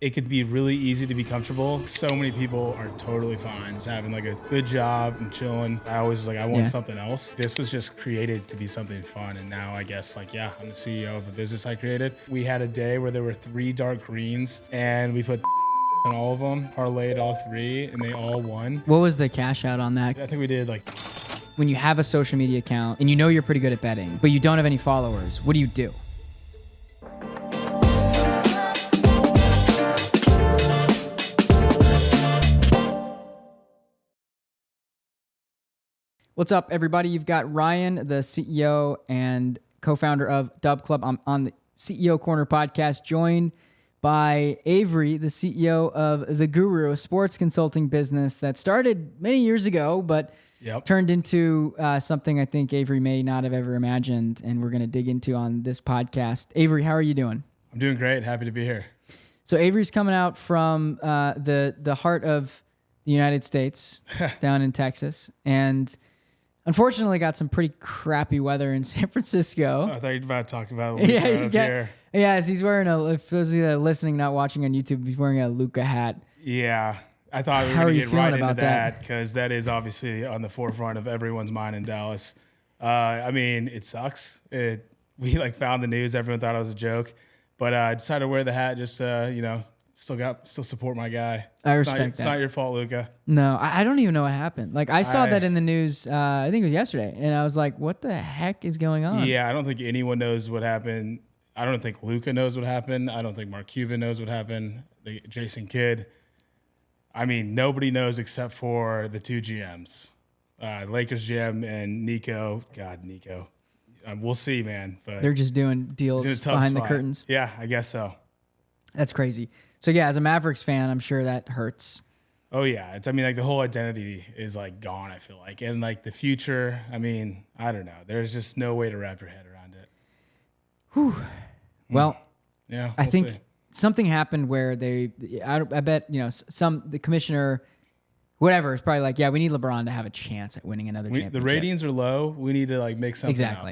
it could be really easy to be comfortable. So many people are totally fine just having like a good job and chilling. I always was like, I want something else. This was just created to be something fun. And now I guess like, yeah, I'm the CEO of a business I created. We had a day where there were 3 dark greens and we put on all of them, parlayed all 3, and they all won. What was the cash out on that? I think we did like... When you have a social media account and you know you're pretty good at betting, but you don't have any followers, what do you do? What's up, everybody? You've got Ryan, the CEO and co-founder of DubClub. I'm on the CEO Corner podcast, joined by Avery, the CEO of TheGuru, a sports consulting business that started many years ago, but turned into something I think Avery may not have ever imagined, and we're going to dig into on this podcast. Avery, how are you doing? I'm doing great. Happy to be here. So Avery's coming out from the heart of the United States, down in Texas, and unfortunately got some pretty crappy weather in San Francisco. I thought you were about to talk about here. He's wearing if those of you that are listening, not watching on YouTube, he's wearing a Luka hat. Yeah. I thought we were going to get right into that because that is obviously on the forefront of everyone's mind in Dallas. I mean, it sucks. We like found the news. Everyone thought it was a joke, but I decided to wear the hat just to, still support my guy. I respect that. It's not your fault, Luka. No, I don't even know what happened. Like I saw that in the news, I think it was yesterday, and I was like, what the heck is going on? Yeah, I don't think anyone knows what happened. I don't think Luka knows what happened. I don't think Mark Cuban knows what happened. Jason Kidd. I mean, nobody knows except for the 2 GMs, Lakers GM and Nico. God, Nico. We'll see, man. But they're just doing deals behind the curtains. Yeah, I guess so. That's crazy. So yeah, as a Mavericks fan, I'm sure that hurts. Oh yeah, the whole identity is like gone. I feel like, and like the future. I mean, I don't know. There's just no way to wrap your head around it. Whew. Well, yeah, I think something happened where I bet, the commissioner, whatever, is probably like, yeah, we need LeBron to have a chance at winning another championship. The ratings are low. We need to like make something up.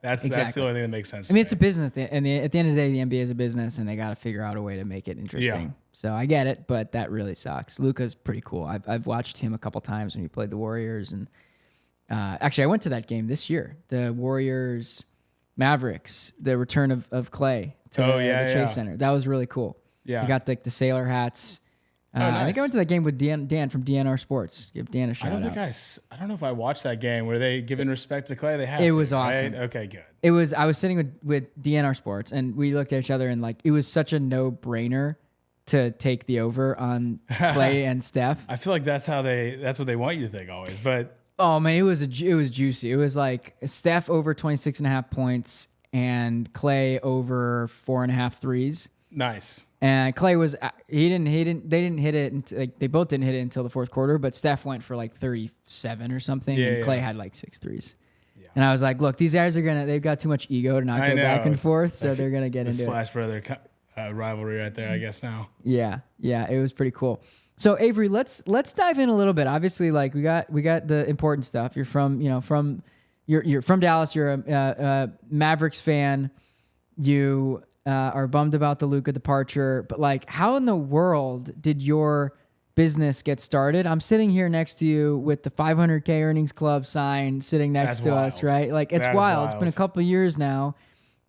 That's the only thing that makes sense. I mean, it's a business, and at the end of the day, the NBA is a business, and they got to figure out a way to make it interesting. Yeah. So I get it, but that really sucks. Luka's pretty cool. I've watched him a couple times when he played the Warriors, and actually, I went to that game this year. The Warriors Mavericks, the return of Clay to the Chase Center. That was really cool. Yeah, we got the sailor hats. Nice. I think I went to that game with Dan from DNR Sports. Give Dan a shout out. I don't know if I watched that game. Were they giving respect to Clay? They had. It was awesome. Right? Okay, good. It was. I was sitting with DNR Sports, and we looked at each other, and like it was such a no-brainer to take the over on Clay and Steph. I feel like that's what they want you to think always, but. Oh man, it was juicy. It was like Steph over 26.5 points and Clay over 4.5 threes. Nice. And Clay they didn't hit it. They both didn't hit it until the fourth quarter, but Steph went for like 37 or something, and Clay had like 6 threes. Yeah. And I was like, look, these guys they've got too much ego to not go back and forth, so they're gonna get into Splash Brother rivalry right there, I guess now. Yeah, it was pretty cool. So Avery, let's dive in a little bit. Obviously, like we got the important stuff. You're from you're from Dallas. You're a Mavericks fan. You are bummed about the Luka departure, but like, how in the world did your business get started? I'm sitting here next to you with the 500K Earnings Club sign sitting next to us, right? Like it's wild. It's been a couple of years now,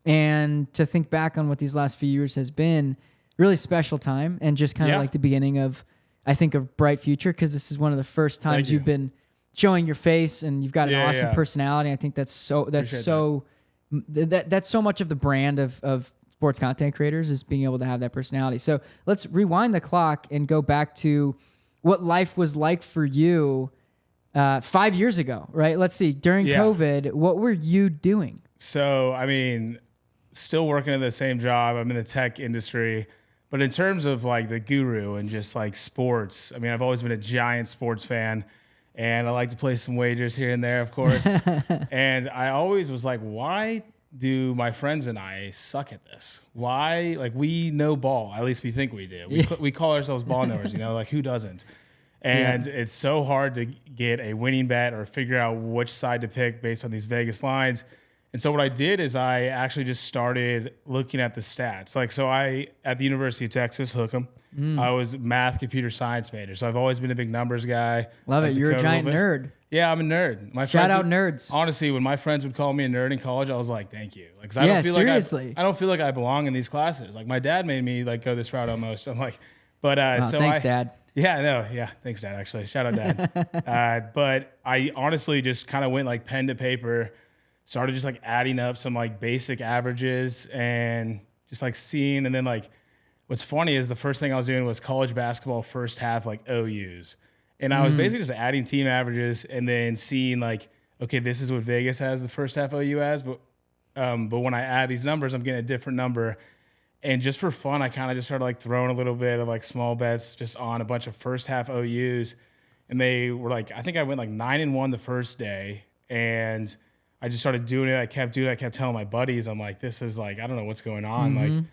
and to think back on what these last few years has been, really special time, and just kind of like the beginning of, I think, a bright future, because this is one of the first times you've been showing your face, and you've got an awesome personality. I think that's so much of the brand of sports content creators, is being able to have that personality. So let's rewind the clock and go back to what life was like for you 5 years ago, right? Let's see. During COVID, what were you doing? So, I mean, still working in the same job. I'm in the tech industry. But in terms of like the guru and just like sports, I mean, I've always been a giant sports fan, and I like to play some wagers here and there, of course. And I always was like, why do my friends and I suck at this? Why? Like, we know ball. At least we think we do. We call ourselves ball knowers, like who doesn't? And it's so hard to get a winning bet or figure out which side to pick based on these Vegas lines. And so what I did is I actually just started looking at the stats. Like, so at the University of Texas, hook 'em, I was math, computer science major. So I've always been a big numbers guy. Love Like it. to You're a code giant little bit. nerd. Yeah, I'm a nerd. My Shout friends out would- nerds. Honestly, when my friends would call me a nerd in college, I was like, thank you. Like, 'cause I Yeah, don't feel seriously. like I don't feel like I belong in these classes. Like my dad made me like go this route almost. I'm like, but so Thanks, Dad. Yeah, no, yeah. Thanks, Dad, actually. Shout out, Dad. But I honestly just kind of went like pen to paper, started just like adding up some like basic averages and just like seeing. And then like what's funny is the first thing I was doing was college basketball first half like OUs. And I was basically just adding team averages and then seeing like, okay, this is what Vegas has the first half OU as. But when I add these numbers, I'm getting a different number. And just for fun, I kind of just started like throwing a little bit of like small bets just on a bunch of first half OUs. And they were like, I think I went like 9-1 the first day. And I just started doing it. I kept doing it. I kept telling my buddies, I'm like, this is like, I don't know what's going on. Like,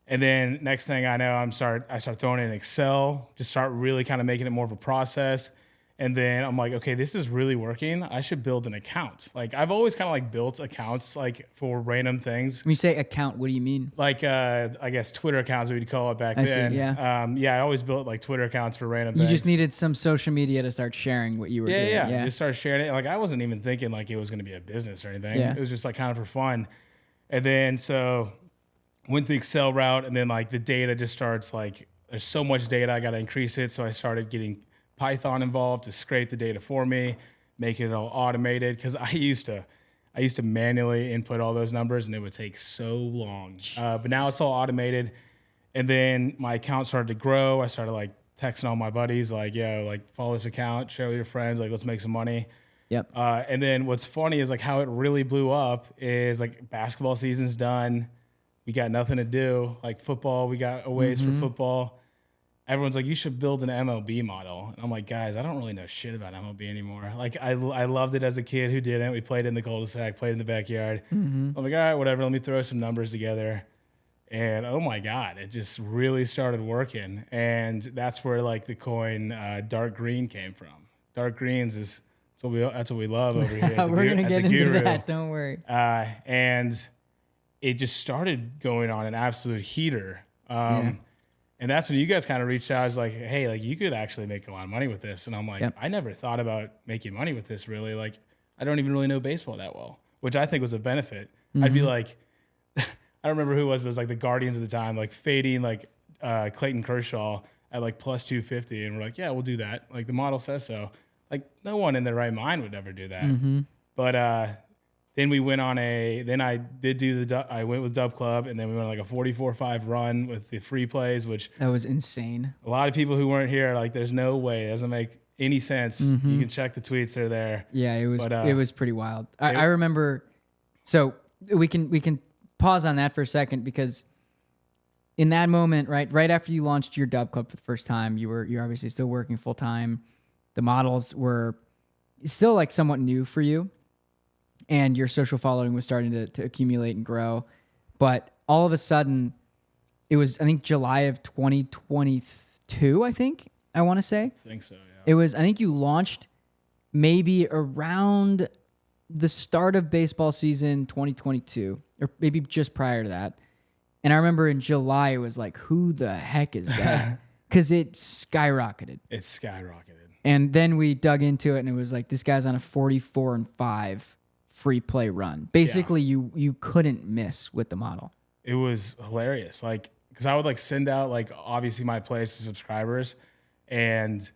and then next thing I know, I start throwing in Excel, just start really kind of making it more of a process. And then I'm like, okay, this is really working. I should build an account. Like I've always kind of like built accounts like for random things. When you say account, what do you mean? Like I guess Twitter accounts we'd call it back then. See, yeah. I always built like Twitter accounts for random You things. just needed some social media to start sharing what you were doing. Yeah. Just start sharing it. Like I wasn't even thinking like it was going to be a business or anything. Yeah. It was just like kind of for fun. And then so went the Excel route, and then like the data just starts like there's so much data, I got to increase it. So I started getting Python involved to scrape the data for me, making it all automated. Because I used to manually input all those numbers, and it would take so long. But now it's all automated. And then my account started to grow. I started like texting all my buddies, like, yo, like follow this account, share with your friends, like let's make some money. Yep. And then what's funny is like how it really blew up is like basketball season's done. We got nothing to do. Like football, we got aways for football. Everyone's like, you should build an MLB model. And I'm like, guys, I don't really know shit about MLB anymore. Like I loved it as a kid who didn't. We played in the cul-de-sac, played in the backyard. I'm like, all right, whatever. Let me throw some numbers together. And oh my God, it just really started working. And that's where like the coin dark green came from. Dark greens that's what we love over here. We're going to get into that. Don't worry. And it just started going on an absolute heater. And that's when you guys kind of reached out. I was like, hey, like you could actually make a lot of money with this. And I'm like, I never thought about making money with this really. Like, I don't even really know baseball that well, which I think was a benefit. I'd be like, I don't remember who it was, but it was like the Guardians at the time, like fading like Clayton Kershaw at like plus 250. And we're like, yeah, we'll do that. Like the model says so. Like no one in their right mind would ever do that. But then we went on I went with DubClub, and then we went on like a 44-5 run with the free plays, which that was insane. A lot of people who weren't here are like, there's no way. It doesn't make any sense. You can check the tweets, they're there. Yeah, it was pretty wild. I remember, so we can pause on that for a second, because in that moment, right after you launched your DubClub for the first time, you're obviously still working full time. The models were still like somewhat new for you, and your social following was starting to accumulate and grow. But all of a sudden, it was, I think, July of 2022, I want to say. I think so, yeah. It was, I think you launched maybe around the start of baseball season 2022, or maybe just prior to that. And I remember in July, it was like, who the heck is that? Because it skyrocketed. It skyrocketed. And then we dug into it, and it was like, this guy's on a 44-5 free play run. Basically, you couldn't miss with the model. It was hilarious. Like, because I would like send out like obviously my plays to subscribers, and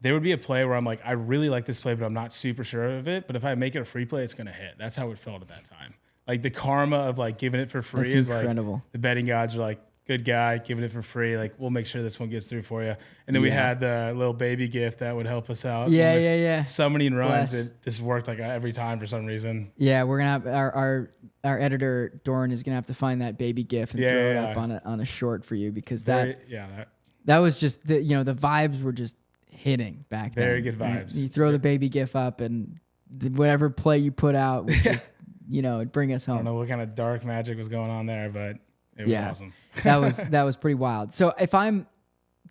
there would be a play where I'm like, I really like this play, but I'm not super sure of it. But if I make it a free play, it's gonna hit. That's how it felt at that time. Like the karma of like giving it for free is incredible. Like the betting gods are like, good guy, giving it for free. Like, we'll make sure this one gets through for you. And then we had the little baby gift that would help us out. Yeah. Summoning runs, it just worked like every time for some reason. Yeah, we're gonna have our editor Doran is gonna have to find that baby gif and throw it up on a short for you, because that was just the vibes were just hitting back then. Very good vibes. You throw the baby gif up, and whatever play you put out was just it'd bring us home. I don't know what kind of dark magic was going on there, but it was awesome. that was pretty wild. So if I'm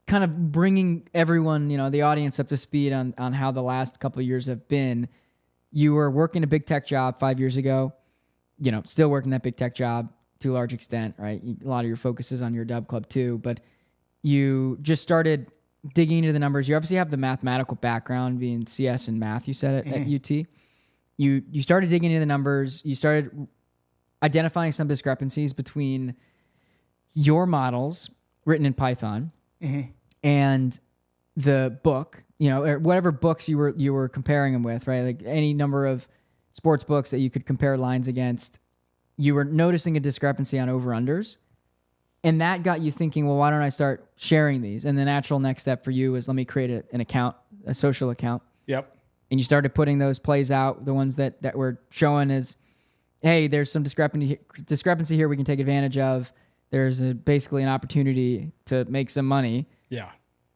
kind of bringing everyone, the audience up to speed on how the last couple of years have been, you were working a big tech job 5 years ago. still working that big tech job to a large extent, right? A lot of your focus is on your DubClub too, but you just started digging into the numbers. You obviously have the mathematical background, being CS and math, you said at UT. You started digging into the numbers. You started identifying some discrepancies between your models written in Python and the book, or whatever books you were comparing them with, right? Like any number of sports books that you could compare lines against. You were noticing a discrepancy on over-unders. And that got you thinking, well, why don't I start sharing these? And the natural next step for you is let me create an account, a social account. Yep. And you started putting those plays out, the ones that were showing as, hey, there's some discrepancy here we can take advantage of. There's basically an opportunity to make some money. Yeah.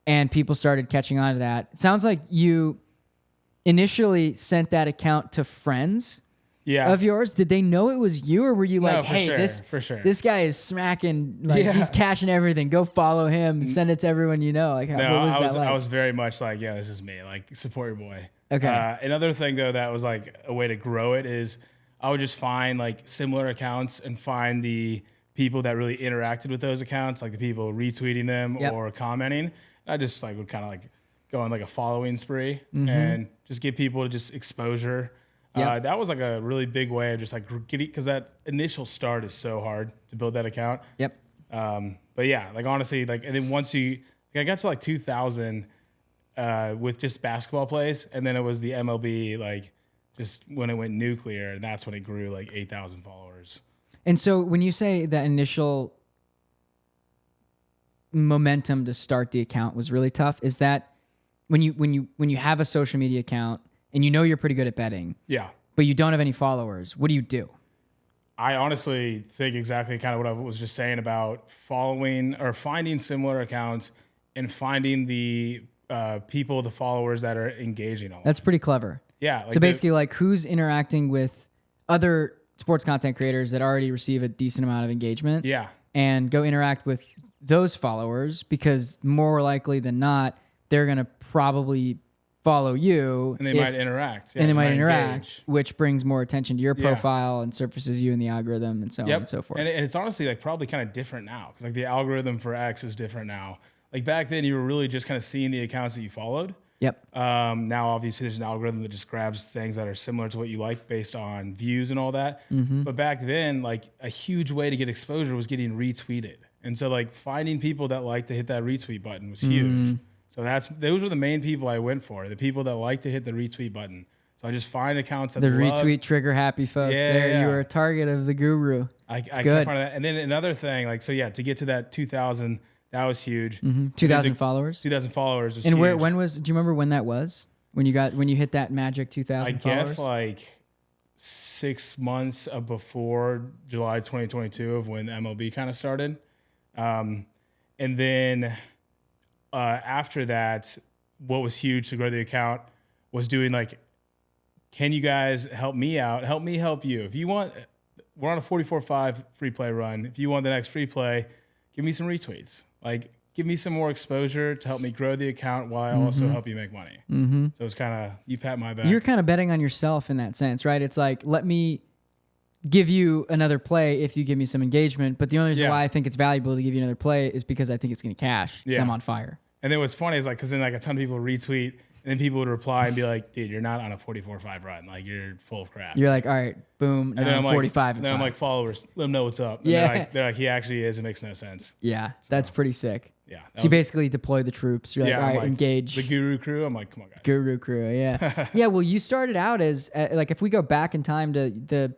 And people started catching on to that. It sounds like you initially sent that account to friends of yours. Did they know it was you, or were you like, hey, this guy is smacking, like he's cashing everything. Go follow him, send it to everyone you know. Like, what was that like? I was very much like, yeah, this is me. Like, support your boy. Okay. Another thing though that was like a way to grow it is I would just find like similar accounts and find the people that really interacted with those accounts, like the people retweeting them or commenting. I just like would kind of like go on like a following spree and just give people just exposure. That was like a really big way of just like getting, because that initial start is so hard to build that account. Yep. But yeah, like honestly, like, and then once I got to like 2000 with just basketball plays, and then it was the MLB, like just when it went nuclear, and that's when it grew like 8,000 followers. And so when you say that initial momentum to start the account was really tough, is that when you have a social media account and you're pretty good at betting, but you don't have any followers, what do you do? I honestly think exactly kind of what I was just saying about following or finding similar accounts and finding the people, the followers that are engaging on. That's pretty clever. Yeah. Like so basically, like who's interacting with other sports content creators that already receive a decent amount of engagement. Yeah. And go interact with those followers, because more likely than not, they're going to probably follow you. And they might interact. Yeah, and they might interact, engage. Which brings more attention to your profile and surfaces you in the algorithm and so on and so forth. And it's honestly like probably kind of different now, because like the algorithm for X is different now. Like back then you were really just kind of seeing the accounts that you followed. Yep. Now, obviously, there's an algorithm that just grabs things that are similar to what you like based on views and all that. But back then, like a huge way to get exposure was getting retweeted. And so like finding people that like to hit that retweet button was huge. So those were the main people I went for, the people that like to hit the retweet button. So I just find accounts that retweet trigger happy folks. You were a target of the guru. I kept finding that. And then another thing, like, so yeah, to get to that 2,000, that was huge. 2,000 followers. 2,000 followers was huge. And when was? Do you remember when that was? When you hit that magic 2,000 followers? I guess like 6 months before July 2022 of when the MLB kind of started, and then after that, what was huge to grow the account was doing like, can you guys help me out? Help me help you. If you want, we're on a 44.5 free play run. If you want the next free play, give me some retweets. Like, give me some more exposure to help me grow the account while I also help you make money. So it's kind of, you pat my back. You're kind of betting on yourself in that sense, right? It's like, let me give you another play if you give me some engagement. But the only reason why I think it's valuable to give you another play is because I think it's going to cash. Because I'm on fire. And then what's funny is like, because then like a ton of people retweet, and then people would reply and be like, dude, you're not on a 44.5 run. Like, you're full of crap. You're like, all right, boom. And then I'm 45. And then I'm like, followers, let them know what's up. And they're like, he actually is. It makes no sense. Yeah, so, that's pretty sick. Yeah. So you basically deploy the troops. You're like, all right, engage. The Guru crew. I'm like, come on, guys. Guru crew, yeah. Yeah, well, you started out as, like, if we go back in time to the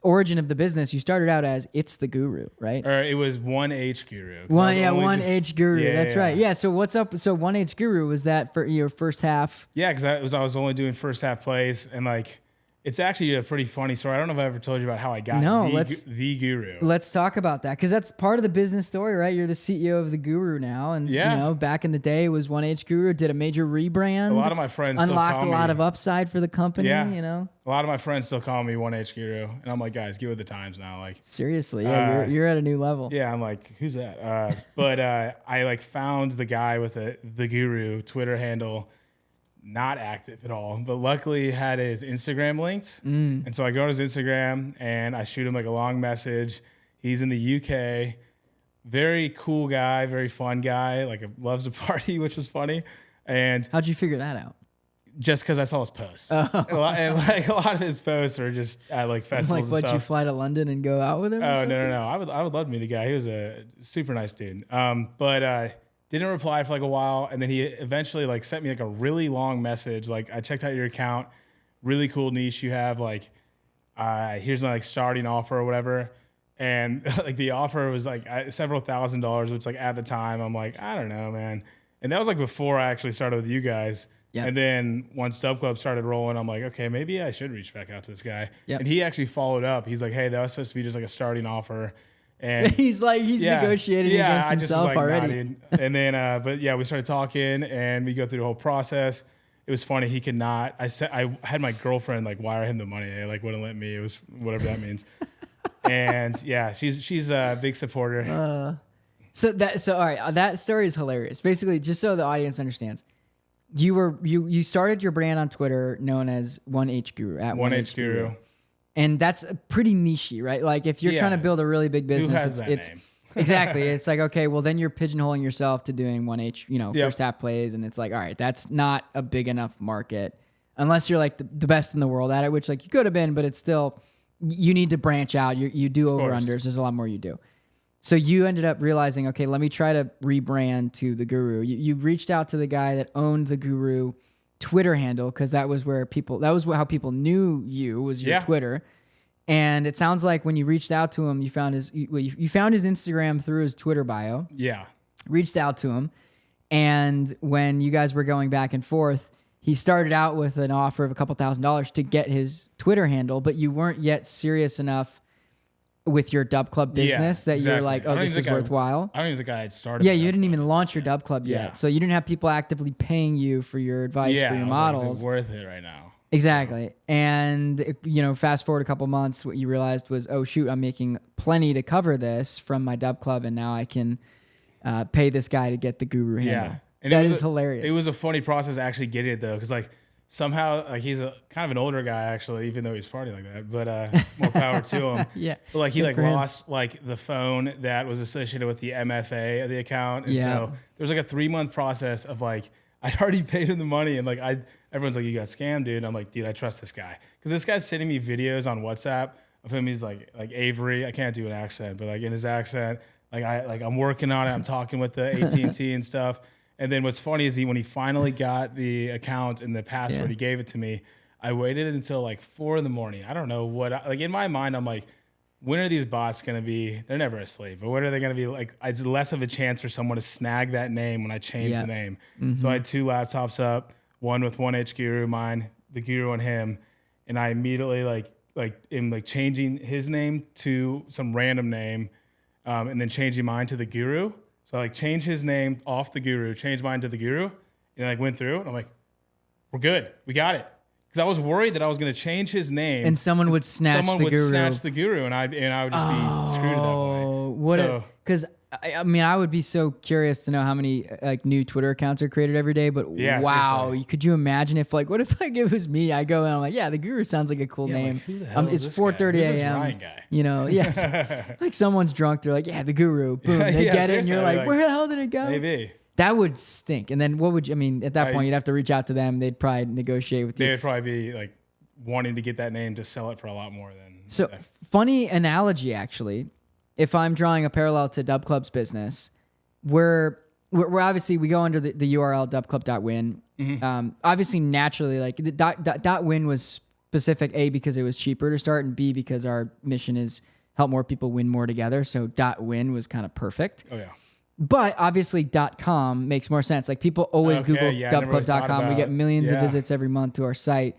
origin of the business, you started out as It's the Guru, right? Or it was 1H Guru. 1H Guru. That's right. Yeah. So what's up? So 1H Guru, was that for your first half? Yeah, because I was only doing first half plays, and like it's actually a pretty funny story. I don't know if I ever told you about how I got the Guru. Let's talk about that, because that's part of the business story, right? You're the CEO of the Guru now, and you know, back in the day, it was 1H Guru. Did a major rebrand. A lot of my friends unlocked a lot of upside for the company. Yeah. You know, a lot of my friends still call me 1H Guru, and I'm like, guys, get with the times now. Like, seriously, yeah, you're at a new level. Yeah, I'm like, who's that? But I like found the guy with the Guru Twitter handle not active at all, but luckily had his Instagram linked. And so I go on his Instagram and I shoot him like a long message. He's in the UK. Very cool guy, very fun guy, like loves to party, which was funny. And how'd you figure that out? just because I saw his posts. Oh. And like a lot of his posts are just at like festivals Like, and would stuff. you fly to London and go out with him? Oh, no. I would love to meet the guy. He was a super nice dude. But didn't reply for like a while. And then he eventually like sent me like a really long message. Like, I checked out your account, really cool niche you have. Like, here's my like starting offer or whatever. And like the offer was like several $1,000s, which like at the time I'm like, I don't know, man. And that was like before I actually started with you guys. Yep. And then once DubClub started rolling, I'm like, okay, maybe I should reach back out to this guy. Yep. And he actually followed up. He's like, hey, that was supposed to be just like a starting offer. And he's negotiating against I just was himself like, already. Nah, dude. And then, but yeah, we started talking and we go through the whole process. It was funny. He could not. I had my girlfriend like wire him the money. They like wouldn't let me. It was whatever that means. And yeah, she's a big supporter. So all right, that story is hilarious. Basically, just so the audience understands, you started your brand on Twitter known as 1HGuru at 1HGuru. And that's pretty nichey, right? Like if you're trying to build a really big business, it's name? exactly. It's like, okay, well then you're pigeonholing yourself to doing 1H, first half plays, and it's like, all right, that's not a big enough market unless you're like the best in the world at it, which like you could have been, but it's still, you need to branch out. You do over unders. There's a lot more you do. So you ended up realizing, okay, let me try to rebrand to TheGuru. You reached out to the guy that owned TheGuru Twitter handle, because that was how people knew you, was your Twitter. And it sounds like when you reached out to him, you found his Instagram through his Twitter bio. Yeah. Reached out to him. And when you guys were going back and forth, he started out with an offer of a couple $1,000s to get his Twitter handle, but you weren't yet serious enough with your DubClub business that you're like, oh, this is worthwhile. I don't even think I had started. Yeah, you didn't even launch your DubClub yet. So you didn't have people actively paying you for your advice for your models. Like, is it worth it right now? Exactly. And, fast forward a couple months, what you realized was, oh, shoot, I'm making plenty to cover this from my DubClub, and now I can pay this guy to get the Guru handle. Yeah. And that is hilarious. It was a funny process actually getting it, though, because like somehow like he's a kind of an older guy actually, even though he's partying like that, but more power to him. Yeah. But like he like lost like the phone that was associated with the MFA of the account. And so there was like a 3-month process of like, I'd already paid him the money and like everyone's like, you got scammed, dude. And I'm like, dude, I trust this guy. Because this guy's sending me videos on WhatsApp of him. He's like Avery. I can't do an accent, but like in his accent, I'm working on it. I'm talking with the AT&T and stuff. And then what's funny is when he finally got the account and the password, he gave it to me. I waited until like 4 in the morning. I don't know what, like in my mind, I'm like, when are these bots going to be, they're never asleep, but when are they going to be like, it's less of a chance for someone to snag that name when I change the name. So I had 2 laptops up, one with 1HGuru, mine, TheGuru on him. And I immediately am changing his name to some random name and then changing mine to TheGuru. So I changed his name off TheGuru, changed mine to TheGuru, and I went through and I'm like, we're good. We got it. Because I was worried that I was going to change his name. And someone would snatch TheGuru and I would just be screwed at that point. Because I would be so curious to know how many like new Twitter accounts are created every day. But wow, seriously. Could you imagine if what if like it was me? I go and I'm like, yeah, TheGuru sounds like a cool name. Like, who the hell is it's this 4:30 a.m. Yes, like someone's drunk. They're like, yeah, TheGuru. Boom, they get it, and you're like, where the hell did it go? Maybe. That would stink. And then what would you? At that point, you'd have to reach out to them. They'd probably negotiate with you. They would probably be like wanting to get that name to sell it for a lot more than. So funny analogy, actually. If I'm drawing a parallel to DubClub's business, we're obviously we go under the URL dubclub.win. Obviously, naturally, like the .win was specific, A, because it was cheaper to start, and B, because our mission is help more people win more together. So .win was kind of perfect. Oh yeah. But obviously .com makes more sense. Like people always Google dubclub.com. We get millions of visits every month to our site.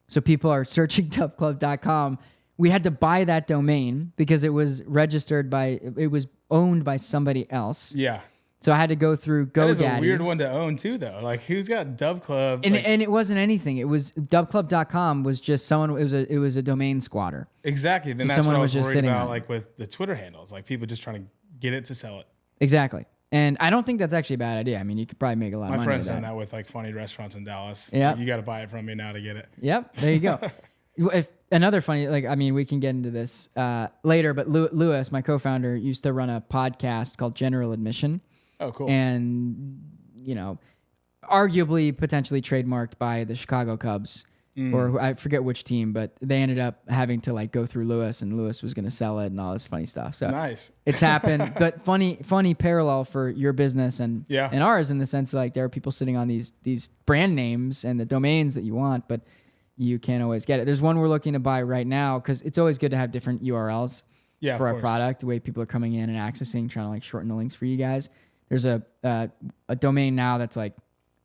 So people are searching dubclub.com. We had to buy that domain because it was it was owned by somebody else. Yeah. So I had to go through GoDaddy. That is a weird one to own too, though. Like, who's got DubClub? And it wasn't anything. It was dubclub.com was just someone. It was a domain squatter. Exactly. Then So that's someone what I was was just worried sitting about, on it. like with the Twitter handles, like people just trying to get it to sell it. Exactly. And I don't think that's actually a bad idea. I mean, you could probably make a lot of My money. friend's with done that with like funny restaurants in Dallas. Yeah. Like, you got to buy it from me now to get it. Yep. There you go. If another funny, like, I mean, we can get into this later, but Lewis, my co-founder, used to run a podcast called General Admission. Oh, cool. And, you know, arguably potentially trademarked by the Chicago Cubs or I forget which team, but they ended up having to like go through Lewis, and Lewis was going to sell it and all this funny stuff. So nice. It's happened, but funny parallel for your business and ours in the sense that like there are people sitting on these brand names and the domains that you want, but you can't always get it. There's one we're looking to buy right now because it's always good to have different URLs for our product, the way people are coming in and accessing, trying to like shorten the links for you guys. There's a domain now that's like,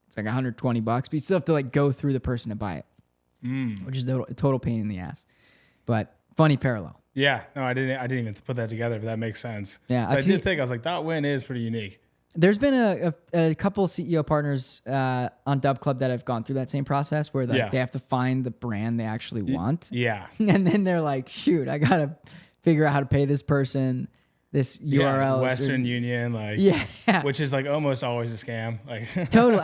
it's like $120, but you still have to like go through the person to buy it, which is a total pain in the ass, but funny parallel. Yeah, no, I didn't even put that together, but that makes sense. Yeah, I did think, I was like, .win is pretty unique. There's been a couple CEO partners on DubClub that have gone through that same process where they have to find the brand they actually want. Yeah. And then they're like, shoot, I got to figure out how to pay this person. This URL, Western Union, like, which is like almost always a scam. Like, totally.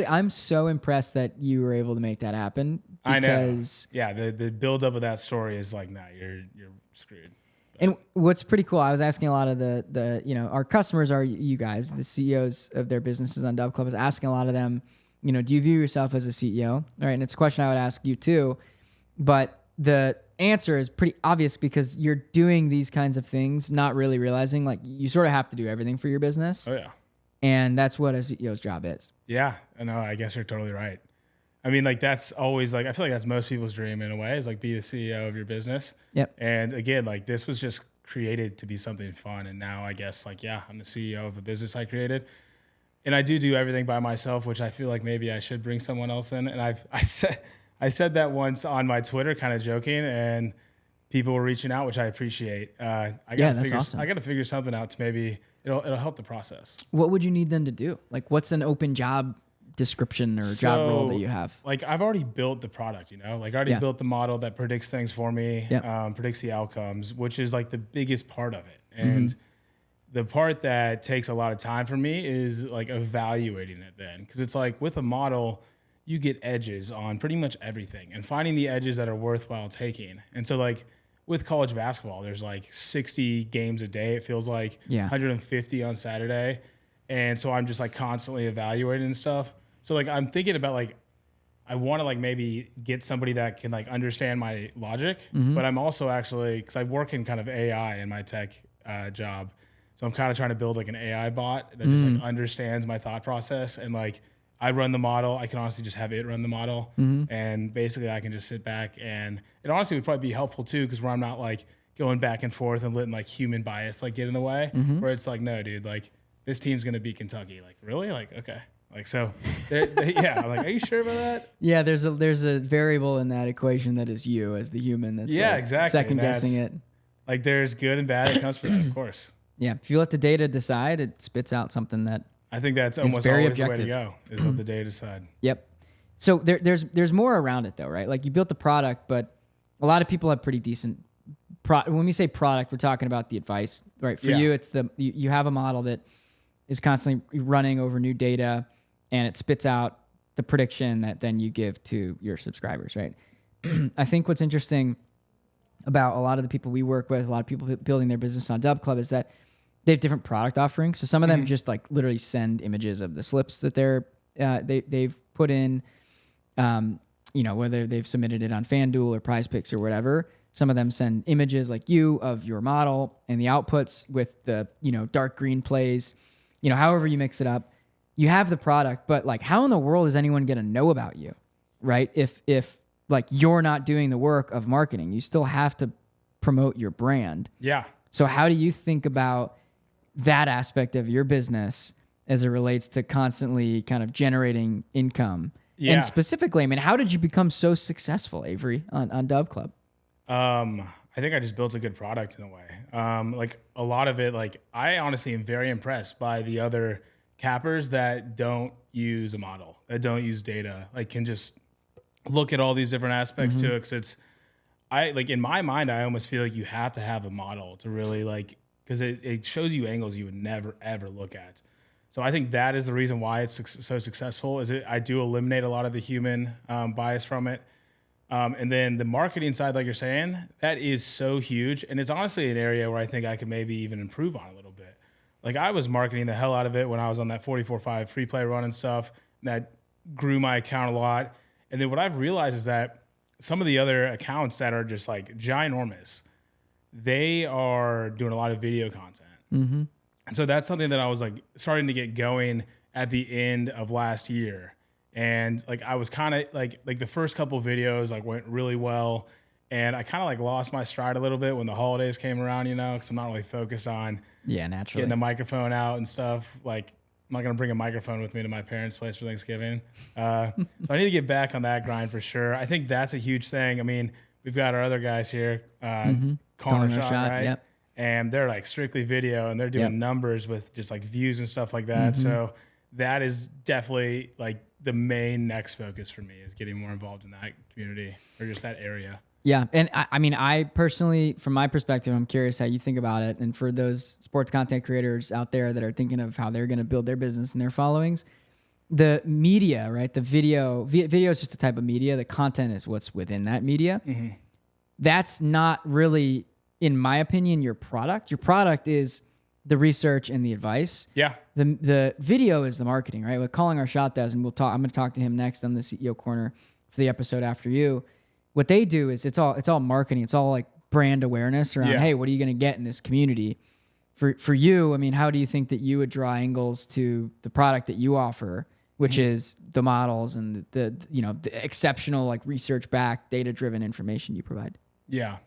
I'm so impressed that you were able to make that happen. I know. Yeah, the buildup of that story is like, nah, you're screwed. But. And what's pretty cool, I was asking a lot of the our customers are you guys, the CEOs of their businesses on DubClub. I was asking a lot of them, do you view yourself as a CEO? All right, and it's a question I would ask you too, but the answer is pretty obvious because you're doing these kinds of things, not really realizing like you sort of have to do everything for your business. Oh yeah. And that's what a CEO's job is. Yeah. No, I guess you're totally right. I mean, like that's always like, I feel like that's most people's dream in a way, is like be the CEO of your business. Yep. And again, like this was just created to be something fun. And now I guess like, yeah, I'm the CEO of a business I created. And I do everything by myself, which I feel like maybe I should bring someone else in. And I said that once on my Twitter, kind of joking, and people were reaching out, which I appreciate. I got to figure something out to maybe it'll help the process. What would you need them to do? Like, what's an open job description or job role that you have? Like, I've already built the product, like I already built the model that predicts things for me, predicts the outcomes, which is like the biggest part of it. And the part that takes a lot of time for me is like evaluating it then, because it's like with a model, you get edges on pretty much everything and finding the edges that are worthwhile taking. And so like with college basketball, there's like 60 games a day. It feels like 150 on Saturday. And so I'm just like constantly evaluating stuff. So like, I'm thinking about like, I want to like maybe get somebody that can like understand my logic, but I'm also actually, cause I work in kind of AI in my tech job. So I'm kind of trying to build like an AI bot that just like understands my thought process, and like, I run the model. I can honestly just have it run the model. And basically I can just sit back, and it honestly would probably be helpful too, because where I'm not like going back and forth and letting like human bias like get in the way, where it's like, no, dude, like this team's going to beat Kentucky. Like, really? Like, okay. Like, so yeah. I'm like, are you sure about that? Yeah. There's a variable in that equation that is you as the human. That's exactly. Second guessing it. Like there's good and bad that comes from that, of course. Yeah. If you let the data decide, it spits out something that I think that's almost very always objective. the way to go, is let the data decide. Yep. So there's more around it though, right? Like you built the product, but a lot of people have pretty decent when we say product, we're talking about the advice, right? For you, it's you have a model that is constantly running over new data, and it spits out the prediction that then you give to your subscribers, right? I think what's interesting about a lot of the people we work with, a lot of people building their business on DubClub, is that they have different product offerings. So some of them just like literally send images of the slips that they've put in, whether they've submitted it on FanDuel or PrizePicks or whatever. Some of them send images like you of your model and the outputs with the, dark green plays, however you mix it up. You have the product, but like how in the world is anyone going to know about you, right? If like you're not doing the work of marketing, you still have to promote your brand. Yeah. So how do you think about that aspect of your business as it relates to constantly kind of generating income? Yeah. And specifically, I mean, how did you become so successful, Avery, on DubClub? I think I just built a good product in a way. Like a lot of it, like I honestly am very impressed by the other cappers that don't use a model, that don't use data, like can just look at all these different aspects to it. Cause in my mind, I almost feel like you have to have a model to really like, cause it shows you angles you would never, ever look at. So I think that is the reason why it's so successful. I do eliminate a lot of the human bias from it. And then the marketing side, like you're saying, that is so huge. And it's honestly an area where I think I could maybe even improve on a little bit. Like I was marketing the hell out of it when I was on that 44.5 free play run and stuff. And that grew my account a lot. And then what I've realized is that some of the other accounts that are just like ginormous, they are doing a lot of video content. Mm-hmm. And so that's something that I was like starting to get going at the end of last year. And like I was kind of like the first couple of videos like went really well. And I kind of like lost my stride a little bit when the holidays came around, you know, because I'm not really focused on naturally getting a microphone out and stuff. Like I'm not going to bring a microphone with me to my parents' place for Thanksgiving. So I need to get back on that grind for sure. I think that's a huge thing. I mean, we've got our other guys here, calling our shot, right? Yep. And they're like strictly video and they're doing numbers with just like views and stuff like that. So that is definitely like the main next focus for me is getting more involved in that community or just that area. Yeah. And I mean, I personally, from my perspective, I'm curious how you think about it. And for those sports content creators out there that are thinking of how they're going to build their business and their followings, the media, right? The video is just a type of media. The content is what's within that media. Mm-hmm. That's not really, in my opinion, your product. Your product is the research and the advice. Yeah. The video is the marketing, right? What Calling Our Shot does, and I'm going to talk to him next on the CEO Corner for the episode after you. What they do is it's all marketing. It's all like brand awareness around, hey, what are you going to get in this community? For you, I mean, how do you think that you would draw angles to the product that you offer, which is the models and the exceptional like research-backed, data-driven information you provide? Yeah.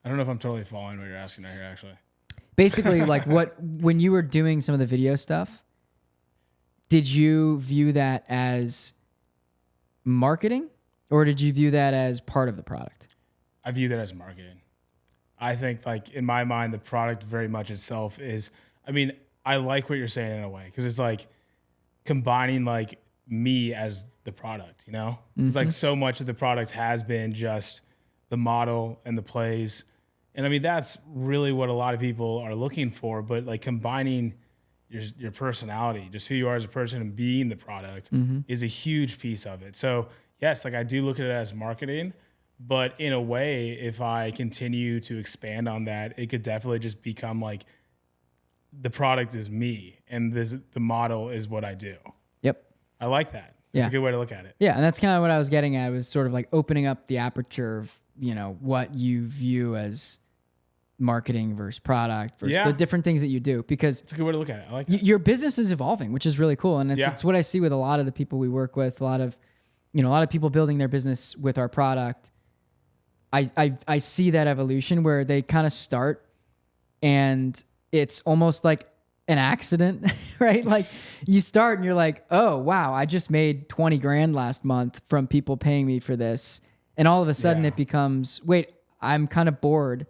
I don't know if I'm totally following what you're asking right here, actually. Basically, like when you were doing some of the video stuff, did you view that as marketing or did you view that as part of the product? I view that as marketing. I think like in my mind, the product very much itself is, I mean, I like what you're saying in a way because it's like combining like me as the product, you know? It's like so much of the product has been just the model and the plays. And I mean, that's really what a lot of people are looking for, but like combining your personality, just who you are as a person and being the product is a huge piece of it. So yes, like I do look at it as marketing, but in a way, if I continue to expand on that, it could definitely just become like the product is me and the model is what I do. Yep. I like that. It's a good way to look at it. Yeah. And that's kind of what I was getting at, was sort of like opening up the aperture of, what you view as marketing versus product versus the different things that you do, because it's a good way to look at it. I like that. Your business is evolving, which is really cool. And it's what I see with a lot of the people we work with, a lot of people building their business with our product. I see that evolution where they kind of start and it's almost like an accident, right? Like you start and you're like, oh, wow, I just made 20 grand last month from people paying me for this. And all of a sudden it becomes, wait, I'm kind of bored.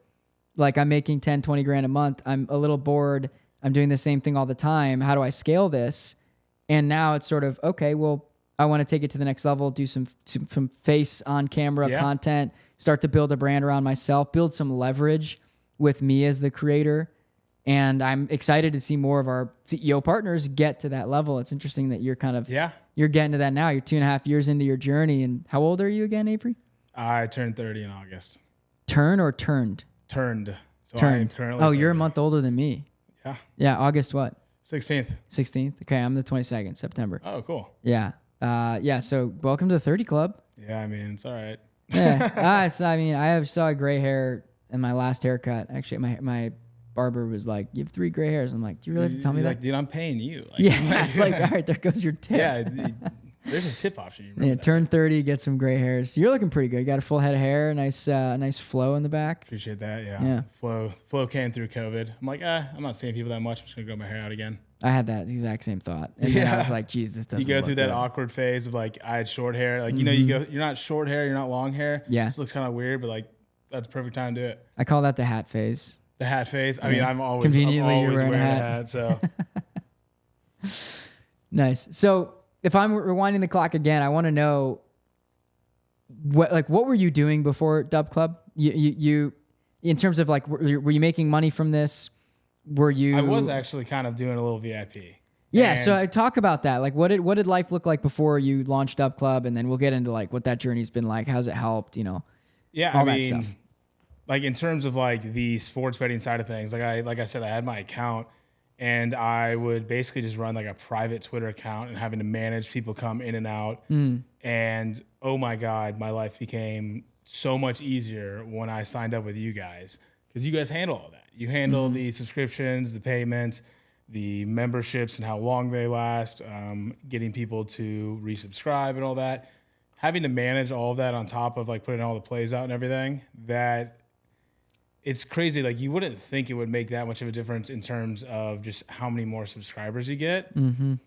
Like I'm making 10, 20 grand a month. I'm a little bored. I'm doing the same thing all the time. How do I scale this? And now it's sort of, okay, well, I want to take it to the next level, do some face on camera content, start to build a brand around myself, build some leverage with me as the creator. And I'm excited to see more of our CEO partners get to that level. It's interesting that you're kind of, you're getting to that now. You're 2.5 years into your journey. And how old are you again, Avery? I turned 30 in August. Turn or turned? Turned. So turned. I am currently 30. You're a month older than me. Yeah. Yeah. August what? 16th. 16th. Okay. I'm the 22nd, September. Oh, cool. Yeah. So welcome to the 30 Club. Yeah. I mean, it's all right. Yeah. I saw a gray hair in my last haircut. Actually, my barber was like, "You have 3 gray hairs." I'm like, "Do you really have to tell me that?" Like, dude, I'm paying you. Like, it's like, all right, there goes your tip. Yeah. There's a tip option. You turn 30, get some gray hairs. You're looking pretty good. You got a full head of hair, nice flow in the back. Appreciate that. Yeah. Flow came through COVID. I'm like, I'm not seeing people that much. I'm just gonna grow my hair out again. I had that exact same thought, and then I was like, "Geez, this doesn't." You go look through that good. awkward phase of like, I had short hair. Like, you're not short hair, you're not long hair. Yeah. It just looks kind of weird, but like, that's the perfect time to do it. I call that the hat phase. The hat phase. I mean, I'm always conveniently you're wearing a hat. So nice. So if I'm rewinding the clock again, I want to know what were you doing before DubClub? You in terms of like, were you making money from this? Were you? I was actually kind of doing a little VIP. Yeah. So And I talk about that. Like, what did life look like before you launched DubClub? And then we'll get into like what that journey's been like. How's it helped? yeah, I All that stuff. mean, like in terms of like the sports betting side of things, like I said, I had my account and I would basically just run like a private Twitter account and having to manage people come in and out. And oh my God, my life became so much easier when I signed up with you guys because you guys handle all that. You handle the subscriptions, the payments, the memberships and how long they last, getting people to resubscribe and all that. Having to manage all of that on top of like putting all the plays out and everything, that it's crazy. Like you wouldn't think it would make that much of a difference in terms of just how many more subscribers you get,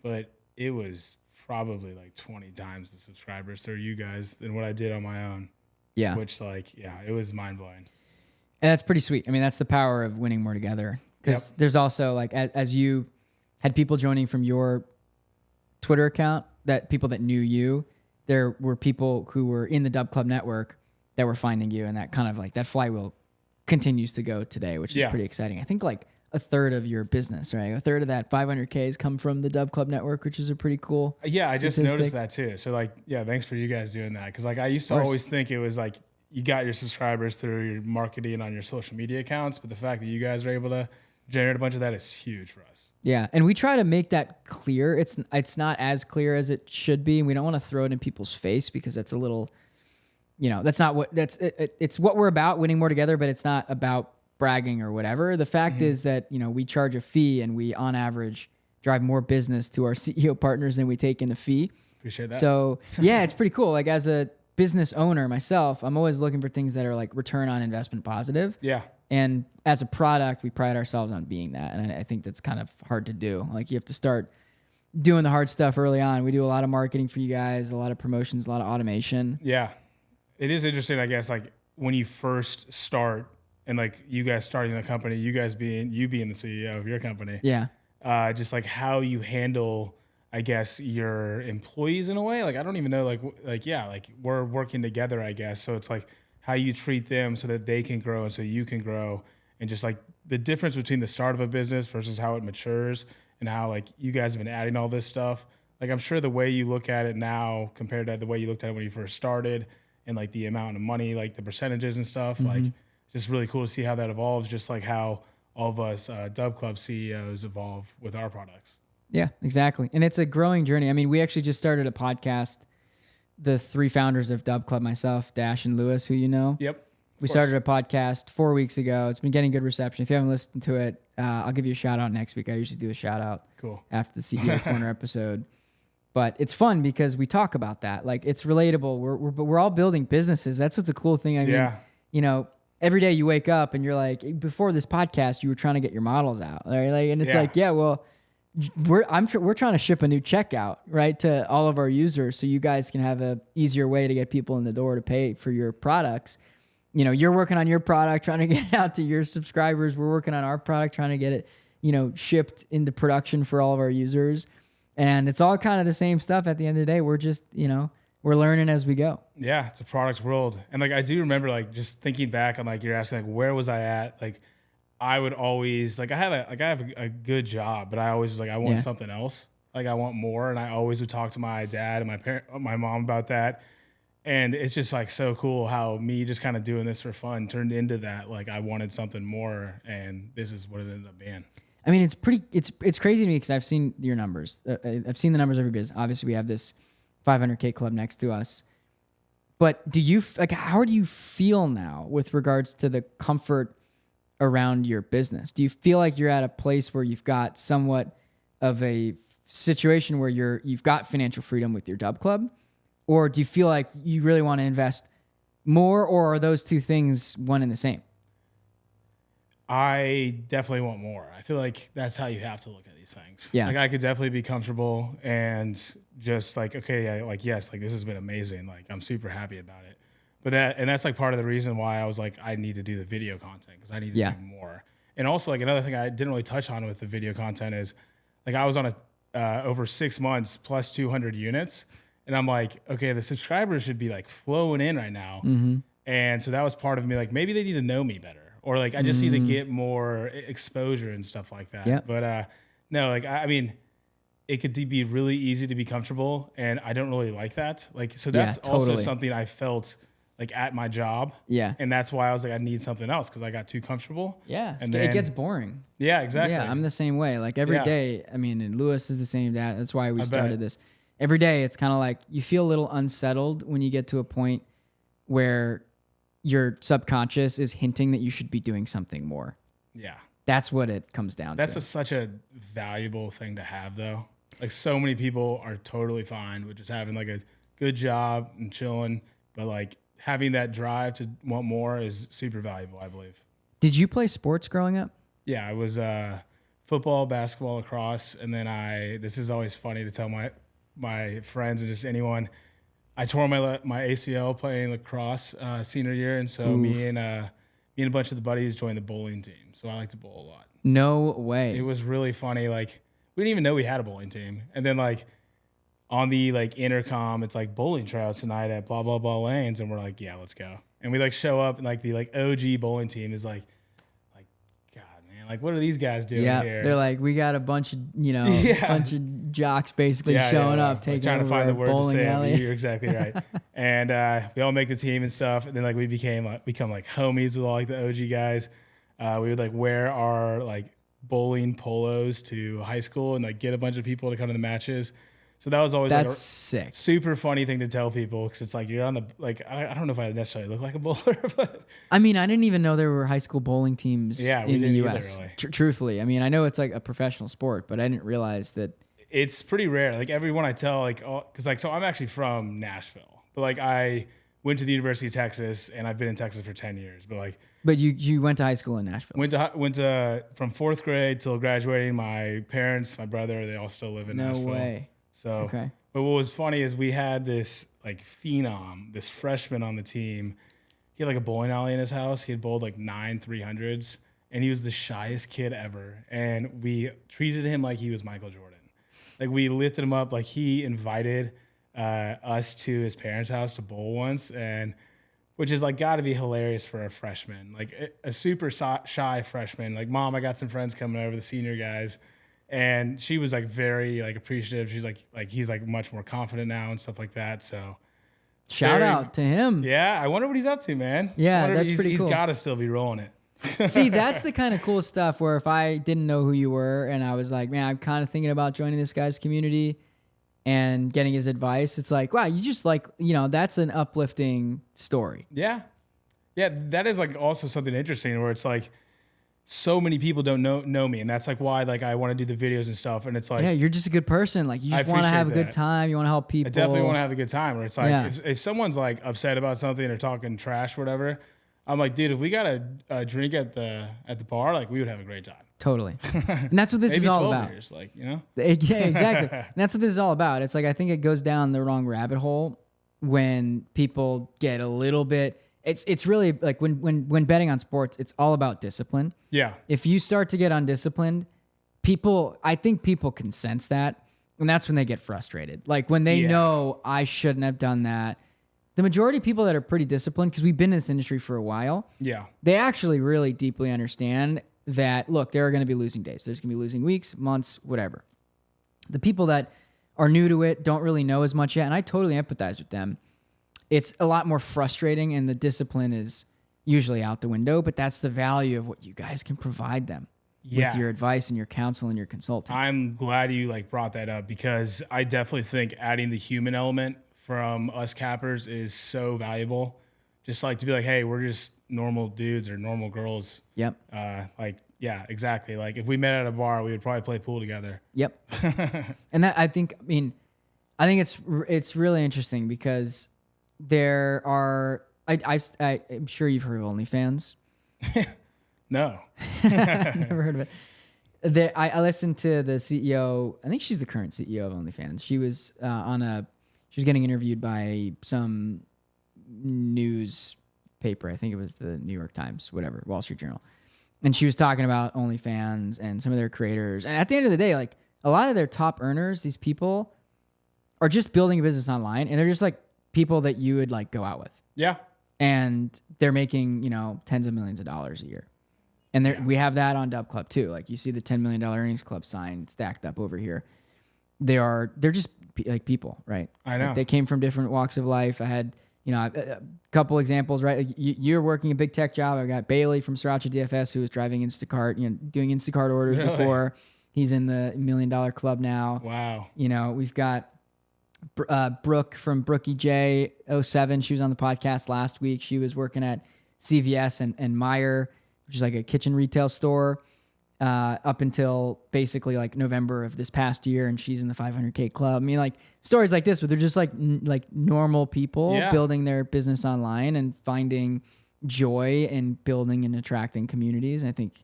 but it was probably like 20 times the subscribers through you guys than what I did on my own. Yeah. Which like, yeah, it was mind blowing. And that's pretty sweet. I mean, that's the power of winning more together. Because there's also like, as you had people joining from your Twitter account, that people that knew you, there were people who were in the DubClub network that were finding you, and that kind of like that flywheel continues to go today, which is pretty exciting. I think like a third of your business, right? A third of that 500Ks come from the DubClub network, which is a pretty cool Yeah, I statistic. just noticed that too. So like, yeah, thanks for you guys doing that. Cause like I used to always think it was like you got your subscribers through your marketing on your social media accounts, but the fact that you guys are able to generate a bunch of that is huge for us. Yeah, and we try to make that clear. It's not as clear as it should be. We don't want to throw it in people's face because that's a little, that's not what it's what we're about, winning more together, but it's not about bragging or whatever. The fact is that, we charge a fee and we on average drive more business to our CEO partners than we take in a fee. Appreciate that. So yeah, it's pretty cool. Like as a business owner myself, I'm always looking for things that are like return on investment positive. Yeah. And as a product, we pride ourselves on being that. And I think that's kind of hard to do. Like you have to start doing the hard stuff early on. We do a lot of marketing for you guys, a lot of promotions, a lot of automation. Yeah. It is interesting, I guess, like when you first start and like you guys starting the company, you being the CEO of your company. Yeah. Just like how you handle, I guess, your employees in a way. Like, I don't even know, like we're working together, I guess. So it's like how you treat them so that they can grow and so you can grow, and just like the difference between the start of a business versus how it matures and how like you guys have been adding all this stuff. Like, I'm sure the way you look at it now compared to the way you looked at it when you first started, and like the amount of money, like the percentages and stuff, like it's just really cool to see how that evolves, just like how all of us DubClub CEOs evolve with our products. Yeah, exactly. And it's a growing journey. I mean, we actually just started a podcast, the three founders of DubClub, myself, Dash, and Lewis, who you know. Yep. We started a podcast 4 weeks ago. It's been getting good reception. If you haven't listened to it, I'll give you a shout out next week. I usually do a shout out after the CEO Corner episode. But it's fun because we talk about that. Like, it's relatable. We're all building businesses. That's what's a cool thing. I mean, every day you wake up and you're like, before this podcast, you were trying to get your models out, right? Like, and it's like, yeah, well, we're trying to ship a new checkout, right, to all of our users, so you guys can have a easier way to get people in the door to pay for your products. You're working on your product, trying to get it out to your subscribers. We're working on our product, trying to get it, shipped into production for all of our users. And it's all kind of the same stuff at the end of the day. We're just, we're learning as we go. Yeah, it's a product world. And like, I do remember like just thinking back on like, you're asking like, where was I at? Like, I would always like, I have a good job, but I always was like, I want something else. Like, I want more. And I always would talk to my dad and my mom about that. And it's just like so cool how me just kind of doing this for fun turned into that. Like, I wanted something more, and this is what it ended up being. I mean, it's crazy to me because I've seen your numbers. I've seen the numbers of your business. Obviously, we have this 500K club next to us. But how do you feel now with regards to the comfort around your business? Do you feel like you're at a place where you've got somewhat of a situation where you've got financial freedom with your DubClub? Or do you feel like you really want to invest more, or are those two things one and the same? I definitely want more. I feel like that's how you have to look at these things. Yeah. Like, I could definitely be comfortable and just like, okay, yeah, like, yes, like this has been amazing. Like, I'm super happy about it. But that's like part of the reason why I was like, I need to do the video content, because I need to do more. And also, like, another thing I didn't really touch on with the video content is like, I was on over 6 months plus 200 units. And I'm like, okay, the subscribers should be like flowing in right now. And so that was part of me, like, maybe they need to know me better, or like, I just need to get more exposure and stuff like that. But no, like, I mean, it could be really easy to be comfortable, and I don't really like that. Like, so that's also totally. something I felt like at my job. Yeah. And that's why I was like, I need something else because I got too comfortable. Yeah. And It gets boring. Yeah, exactly. Yeah, I'm the same way. Like every Yeah. day, I mean, and Lewis is the same. That's why we started bet. this. Every day, it's kind of like you feel a little unsettled when you get to a point where your subconscious is hinting that you should be doing something more. Yeah. That's what it comes down That's to. such a valuable thing to have, though. Like, so many people are totally fine with just having like a good job and chilling, but like having that drive to want more is super valuable, I believe. Did you play sports growing up? Yeah, I was football, basketball, lacrosse, and then this is always funny to tell my friends and just anyone. I tore my ACL playing lacrosse senior year, and so me and a bunch of the buddies joined the bowling team. So I like to bowl a lot. No way. It was really funny. Like, we didn't even know we had a bowling team, and then like on the like intercom, it's like bowling tryouts tonight at blah blah blah lanes, and we're like, yeah, let's go. And we like show up, and like the like OG bowling team is like, God, man, like what are these guys doing here? They're like, we got a bunch of bunch of jocks basically showing up, taking trying to find the word to say. alley. You're exactly right. And we all make the team and stuff, and then like we become like homies with all like the OG guys. We would like wear our like bowling polos to high school and like get a bunch of people to come to the matches. So that was always like a sick, super funny thing to tell people because it's like you're on the like I don't know if I necessarily look like a bowler, but I mean, I didn't even know there were high school bowling teams in the U.S. Really. Truthfully, I mean, I know it's like a professional sport, but I didn't realize that it's pretty rare. Like everyone I tell, like, because like so I'm actually from Nashville, but like I went to the University of Texas and I've been in Texas for 10 years, but like. But you went to high school in Nashville. Went to from 4th grade till graduating. My parents, my brother, they all still live in Nashville. No way. So, okay. But what was funny is we had this like phenom, this freshman on the team. He had like a bowling alley in his house. He had bowled like 9 300s, and he was the shyest kid ever. And we treated him like he was Michael Jordan. Like we lifted him up. Like he invited us to his parents' house to bowl once, and which is like got to be hilarious for a freshman, like a super shy freshman. Like, Mom, I got some friends coming over, the senior guys. And she was like very like appreciative. She's like he's like much more confident now and stuff like that. So shout out to him. Yeah, I wonder what he's up to, man. Yeah, that's pretty cool. He's got to still be rolling it. See, that's the kind of cool stuff where if I didn't know who you were and I was like, man, I'm kind of thinking about joining this guy's community and getting his advice, it's like, wow, you just like, that's an uplifting story. Yeah. Yeah, that is like also something interesting where it's like so many people don't know me, and that's like why like I want to do the videos and stuff, and it's like, yeah, you're just a good person. Like you just want to have a good time. You want to help people. I definitely want to have a good time. Where it's like if someone's like upset about something or talking trash or whatever, I'm like, dude, if we got a drink at the bar, like we would have a great time. Totally. And that's what this is all about. Years, like, Yeah, exactly. And that's what this is all about. It's like I think it goes down the wrong rabbit hole when people get a little bit. It's really like when betting on sports, it's all about discipline. Yeah. If you start to get undisciplined, I think people can sense that, and that's when they get frustrated. Like when they know I shouldn't have done that. The majority of people that are pretty disciplined, because we've been in this industry for a while, they actually really deeply understand that, look, there are going to be losing days. There's going to be losing weeks, months, whatever. The people that are new to it don't really know as much yet, and I totally empathize with them. It's a lot more frustrating, and the discipline is usually out the window, but that's the value of what you guys can provide them with your advice and your counsel and your consulting. I'm glad you like brought that up because I definitely think adding the human element from us cappers is so valuable. Just like to be like, hey, we're just normal dudes or normal girls. Yep. Yeah, exactly. Like if we met at a bar, we would probably play pool together. Yep. And that I think it's really interesting because there are I'm sure you've heard of OnlyFans. No. Never heard of it. I listened to the CEO. I think she's the current CEO of OnlyFans. She was she was getting interviewed by some newspaper. I think it was the New York Times, whatever, Wall Street Journal. And she was talking about OnlyFans and some of their creators. And at the end of the day, like a lot of their top earners, these people are just building a business online, and they're just like people that you would like go out with. Yeah. And they're making, tens of millions of dollars a year. And we have that on DubClub too. Like you see the $10 million earnings club sign stacked up over here. they're just like people, right? I know. Like they came from different walks of life. I had, a couple examples, right? Like you're working a big tech job. I got Bailey from Sriracha DFS who was driving Instacart, doing Instacart orders Really? before. He's in the $1 Million Club now. Wow. We've got Brooke from Brookie J 07. She was on the podcast last week. She was working at CVS and Meijer, which is like a kitchen retail store, up until basically like November of this past year, and she's in the 500K club. I mean, like stories like this, but they're just like normal people building their business online and finding joy in building and attracting communities. And I think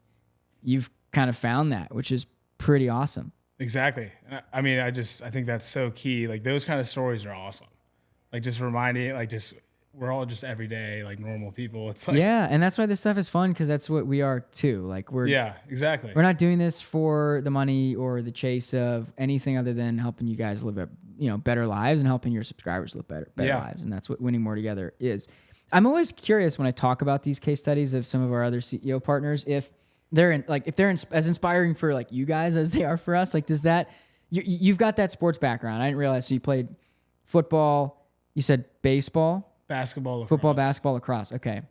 you've kind of found that, which is pretty awesome. Exactly. I mean, I think that's so key. Like those kind of stories are awesome. Like just reminding, like just we're all just everyday like normal people. It's like and that's why this stuff is fun, because that's what we are too. Like exactly. We're not doing this for the money or the chase of anything other than helping you guys live better lives and helping your subscribers live better lives. And that's what Winning More Together is. I'm always curious when I talk about these case studies of some of our other CEO partners, if they're as inspiring for like you guys as they are for us. Like, does that you've got that sports background? I didn't realize. So you played football. You said baseball. Basketball, lacrosse. Football, basketball, lacrosse. Okay. I'm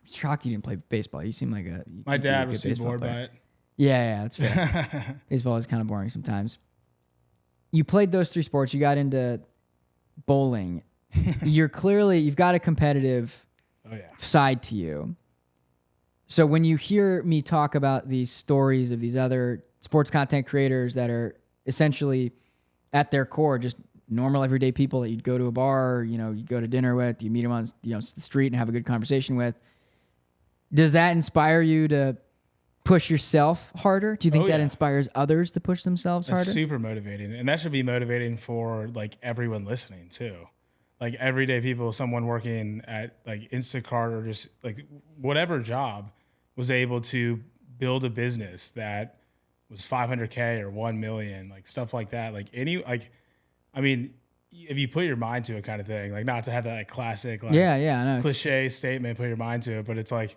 shocked you didn't play baseball. You seem like my dad was too bored by it. Yeah, that's fair. Baseball is kind of boring sometimes. You played those 3 sports. You got into bowling. You've got a competitive side to you. So when you hear me talk about these stories of these other sports content creators that are essentially at their core just normal everyday people that you'd go to a bar, you go to dinner with, you meet them on the street and have a good conversation with, does that inspire you to push yourself harder? Do you think that inspires others to push themselves harder? That's super motivating, and that should be motivating for like everyone listening too. Like everyday people, someone working at like Instacart or just like whatever job was able to build a business that was 500K or 1 million, like stuff like that. I mean, if you put your mind to it kind of thing, like not to have that like classic, like I know. cliche statement, put your mind to it, but it's like,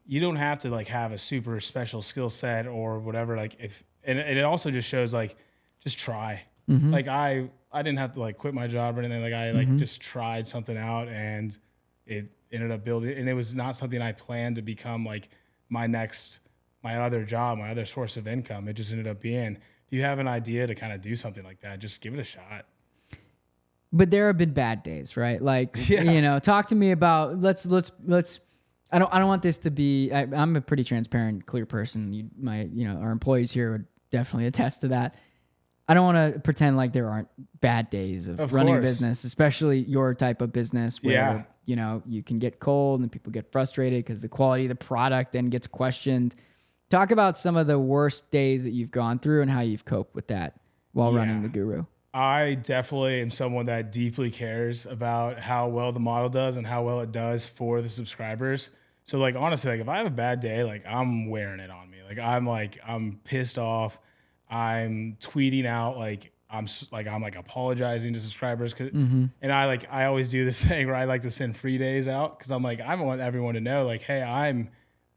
you don't have to like have a super special skill set or whatever. Like and it also just shows like, just try. Mm-hmm. Like I didn't have to like quit my job or anything. Like I like just tried something out and it ended up building, and it was not something I planned to become like my other job, my other source of income. It just ended up being, if you have an idea to kind of do something like that, just give it a shot. But there have been bad days, right? Like, talk to me about, let's, I don't want this to be, I'm a pretty transparent, clear person. Our employees here would definitely attest to that. I don't want to pretend like there aren't bad days of running a business, especially your type of business where, you can get cold and people get frustrated because the quality of the product then gets questioned. Talk about some of the worst days that you've gone through and how you've coped with that while running TheGuru. I definitely am someone that deeply cares about how well the model does and how well it does for the subscribers. So like, honestly, like if I have a bad day, like I'm wearing it on me. I'm pissed off. I'm tweeting out, I'm apologizing to subscribers. And I always do this thing where I like to send free days out. Cause I'm like, I want everyone to know like, hey, I'm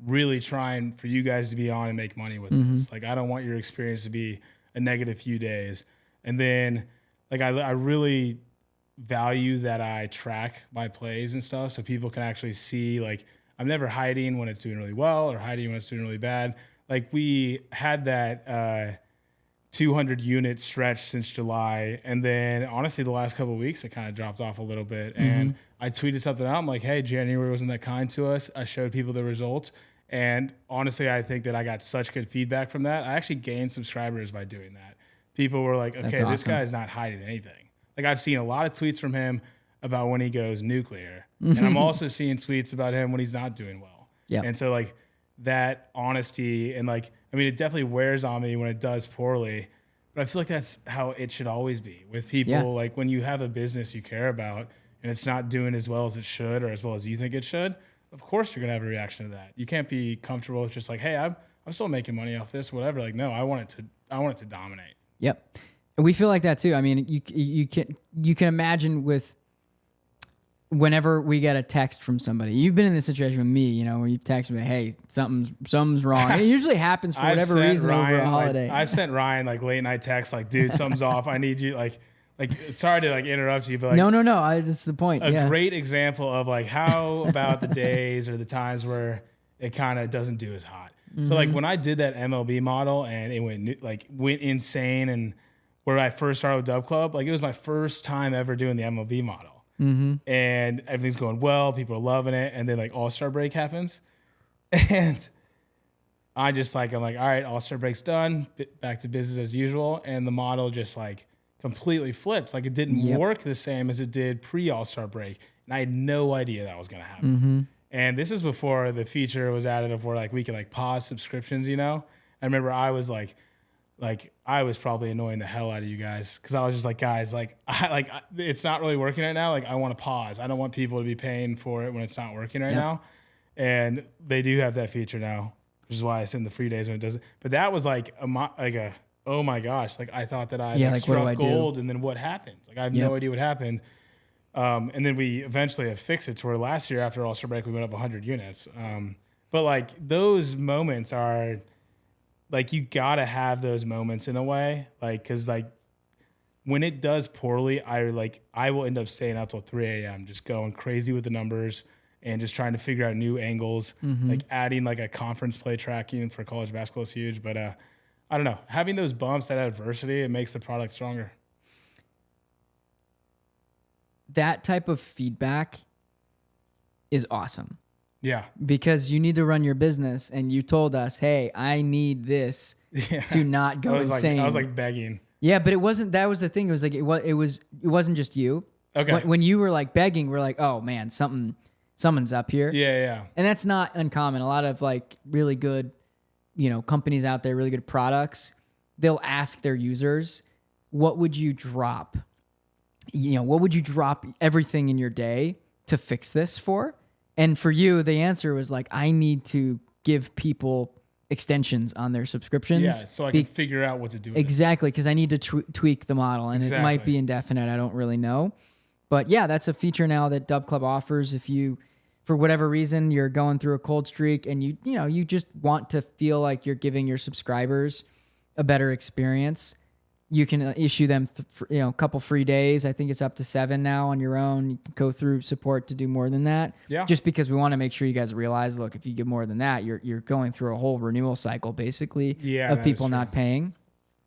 really trying for you guys to be on and make money with this. Like, I don't want your experience to be a negative few days. And then like, I really value that I track my plays and stuff so people can actually see, like, I'm never hiding when it's doing really well or hiding when it's doing really bad. Like we had that 200 unit stretch since July. And then honestly, the last couple of weeks, it kind of dropped off a little bit. And I tweeted something out. I'm like, hey, January wasn't that kind to us. I showed people the results. And honestly, I think that I got such good feedback from that. I actually gained subscribers by doing that. People were like, okay, this guy's not hiding anything. Like I've seen a lot of tweets from him about when he goes nuclear. And I'm also seeing tweets about him when he's not doing well. Yeah. And so like that honesty and like, I mean, it definitely wears on me when it does poorly, but I feel like that's how it should always be with people. Yeah. Like when you have a business you care about and it's not doing as well as it should or as well as you think it should, of course you're going to have a reaction to that. You can't be comfortable with just like, hey, I'm still making money off this, whatever. Like, no, I want it to dominate. Yep. And we feel like that too. I mean, you can imagine with whenever we get a text from somebody, you've been in this situation with me, you know, where you text me, hey, something's wrong. It usually happens for whatever reason over a holiday. I've sent Ryan like late night texts like, dude, something's off. I need you. Like, sorry to like interrupt you, but like, no, that's the point. A great example of like, how about the days or the times where it kind of doesn't do as hot. So like when I did that MLB model and it went insane, and where I first started with DubClub, like it was my first time ever doing the MLB model. And everything's going well, people are loving it, and then like All-Star break happens, and I'm like, all right, All-Star break's done, back to business as usual, and the model just like completely flipped. Like it didn't work the same as it did pre All-Star break, and I had no idea that was gonna happen. And this is before the feature was added of where like we could like pause subscriptions, you know. I remember I was like I was probably annoying the hell out of you guys, because I was just like, guys, it's not really working right now. Like I want to pause. I don't want people to be paying for it when it's not working right now. And they do have that feature now, which is why I send the free days when it doesn't. But that was like a oh my gosh, like I thought that I struck gold, and then what happened? Like I have no idea what happened. And then we eventually have fixed it to where last year after All-Star break we went up 100 units. But like those moments are like, you gotta have those moments in a way, like, because like when it does poorly, I will end up staying up till 3 a.m. just going crazy with the numbers and just trying to figure out new angles. Like adding like a conference play tracking for college basketball is huge, but I don't know, having those bumps, that adversity, it makes the product stronger. That type of feedback is awesome. Yeah. Because you need to run your business, and you told us, hey, I need this to not go insane. I was like begging. Yeah, but it wasn't, that was the thing. It was like, it wasn't just you. Okay. When you were like begging, we're like, oh man, someone's up here. Yeah. And that's not uncommon. A lot of like really good, you know, companies out there, really good products, they'll ask their users, what would you drop? You know, what would you drop everything in your day to fix this for? And for you, the answer was like, I need to give people extensions on their subscriptions. Yeah, so I can figure out what to do with exactly, because I need to tweak the model, and it might be indefinite. I don't really know. But yeah, that's a feature now that DubClub offers. If you, for whatever reason, you're going through a cold streak and you just want to feel like you're giving your subscribers a better experience, you can issue them a couple free days. I think it's up to 7 now on your own. You can go through support to do more than that. Yeah. Just because we want to make sure you guys realize, look, if you get more than that, you're going through a whole renewal cycle basically of people not paying.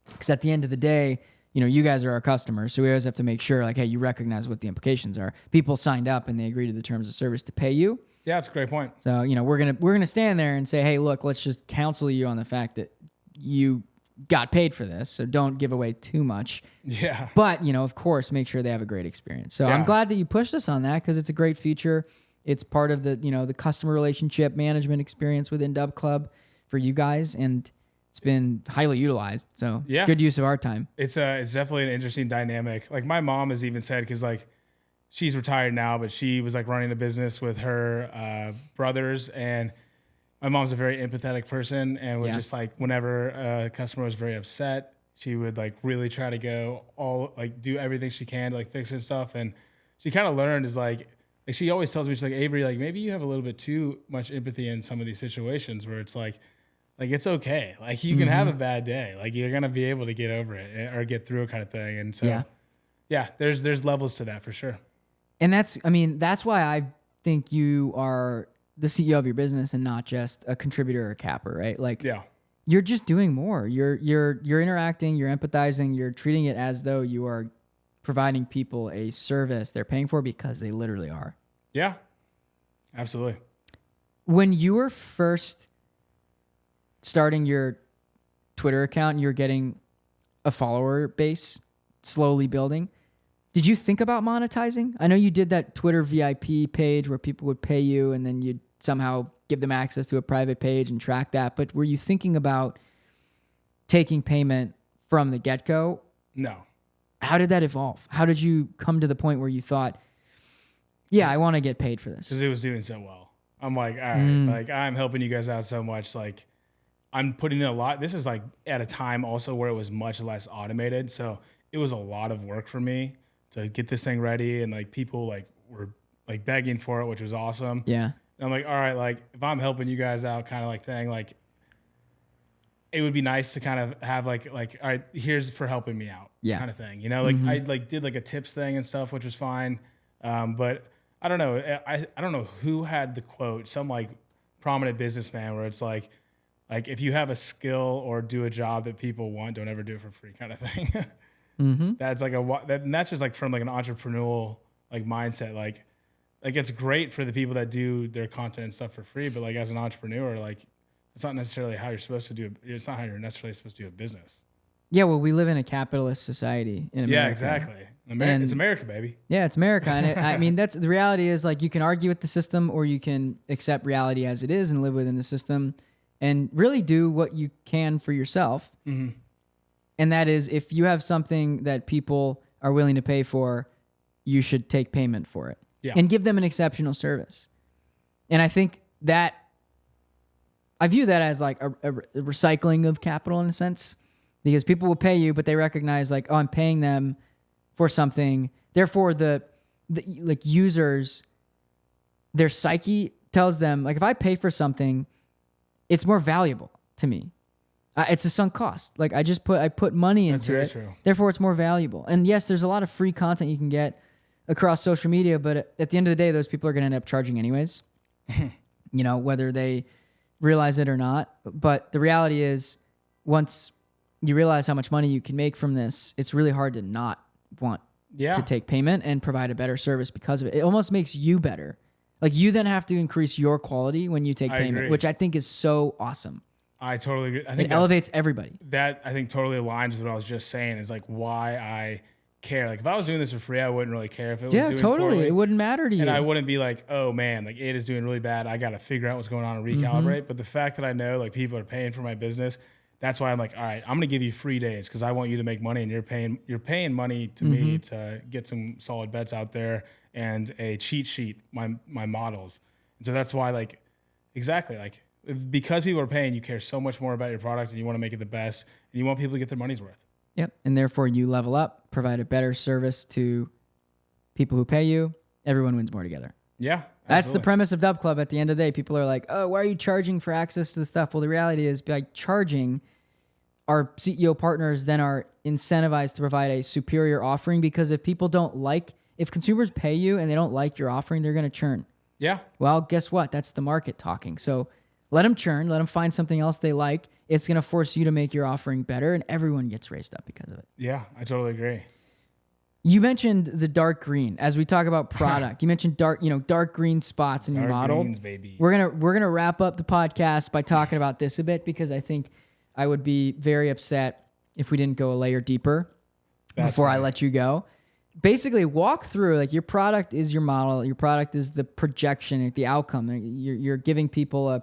Because at the end of the day, you guys are our customers, so we always have to make sure, like, hey, you recognize what the implications are. People signed up and they agreed to the terms of service to pay you. Yeah, that's a great point. So we're gonna stand there and say, hey, look, let's just counsel you on the fact that you got paid for this, so don't give away too much. Yeah. But, of course, make sure they have a great experience. So I'm glad that you pushed us on that, because it's a great feature. It's part of the, the customer relationship management experience within DubClub for you guys, and it's been highly utilized. So good use of our time. It's definitely an interesting dynamic. Like my mom has even said, because like she's retired now, but she was like running a business with her brothers, and my mom's a very empathetic person, and would just like, whenever a customer was very upset, she would like really try to do everything she can to like fix it and stuff. And she kind of learned is like she always tells me, she's like, Avery, like maybe you have a little bit too much empathy in some of these situations where it's like it's okay. Like you can have a bad day. Like you're going to be able to get over it or get through it, kind of thing. And so there's levels to that for sure. And that's why I think you are the CEO of your business and not just a contributor or a capper, right? Like, you're just doing more. You're interacting, you're empathizing, you're treating it as though you are providing people a service they're paying for, because they literally are. Yeah, absolutely. When you were first starting your Twitter account and you're getting a follower base slowly building, did you think about monetizing? I know you did that Twitter VIP page where people would pay you and then you'd somehow give them access to a private page and track that. But were you thinking about taking payment from the get-go? No. How did that evolve? How did you come to the point where you thought, I want to get paid for this? Because it was doing so well. I'm like, all right, like I'm helping you guys out so much. Like I'm putting in a lot. This is like at a time also where it was much less automated. So it was a lot of work for me to get this thing ready. And like people like were like begging for it, which was awesome. Yeah. And I'm like, all right, like if I'm helping you guys out kind of like thing, like it would be nice to kind of have like, all right, here's for helping me out kind of thing. You know, like I like did like a tips thing and stuff, which was fine. But I don't know. I don't know who had the quote, some like prominent businessman where it's like if you have a skill or do a job that people want, don't ever do it for free kind of thing. That's like and that's just like from like an entrepreneurial like mindset. Like it's great for the people that do their content and stuff for free, but like as an entrepreneur, like it's not necessarily how you're supposed to do it. It's not how you're necessarily supposed to do a business. Yeah, well, we live in a capitalist society in America. Yeah, exactly. It's America, baby. Yeah, it's America. And I mean, that's the reality is like you can argue with the system or you can accept reality as it is and live within the system and really do what you can for yourself. And that is if you have something that people are willing to pay for, you should take payment for it and give them an exceptional service. And I think that I view that as like a recycling of capital in a sense. Because people will pay you, but they recognize like, oh, I'm paying them for something. Therefore, the like users, their psyche tells them like, if I pay for something, it's more valuable to me. It's a sunk cost. Like I put money into it. True. Therefore, it's more valuable. And yes, there's a lot of free content you can get across social media, but at the end of the day, those people are going to end up charging anyways. You know, whether they realize it or not. But the reality is, once you realize how much money you can make from this, it's really hard to not want to take payment and provide a better service because of it. It almost makes you better. Like you then have to increase your quality when you take payment, which I think is so awesome. I totally agree. I think it elevates everybody. That I think totally aligns with what I was just saying is like why I care. Like if I was doing this for free, I wouldn't really care if it was doing poorly. It wouldn't matter to you. And I wouldn't be like, oh man, like it is doing really bad. I got to figure out what's going on and recalibrate. But the fact that I know like people are paying for my business, that's why I'm like, all right, I'm gonna give you free days because I want you to make money, and you're paying money to me to get some solid bets out there and a cheat sheet, my models. And so that's why like exactly like because people are paying, you care so much more about your product and you want to make it the best and you want people to get their money's worth. Yep. And therefore you level up, provide a better service to people who pay you. Everyone wins more together. Yeah. That's the premise of DubClub. At the end of the day, people are like, oh, why are you charging for access to the stuff? Well, the reality is by charging, our CEO partners then are incentivized to provide a superior offering because if consumers pay you and they don't like your offering, they're going to churn. Yeah. Well, guess what? That's the market talking. So let them churn, let them find something else they like. It's going to force you to make your offering better and everyone gets raised up because of it. Yeah, I totally agree. You mentioned the dark green as we talk about product. You mentioned dark green spots in your model. Greens, baby. We're gonna wrap up the podcast by talking about this a bit because I think I would be very upset if we didn't go a layer deeper before I let you go. Basically, walk through like your product is your model. Your product is the projection, the outcome. You're giving people a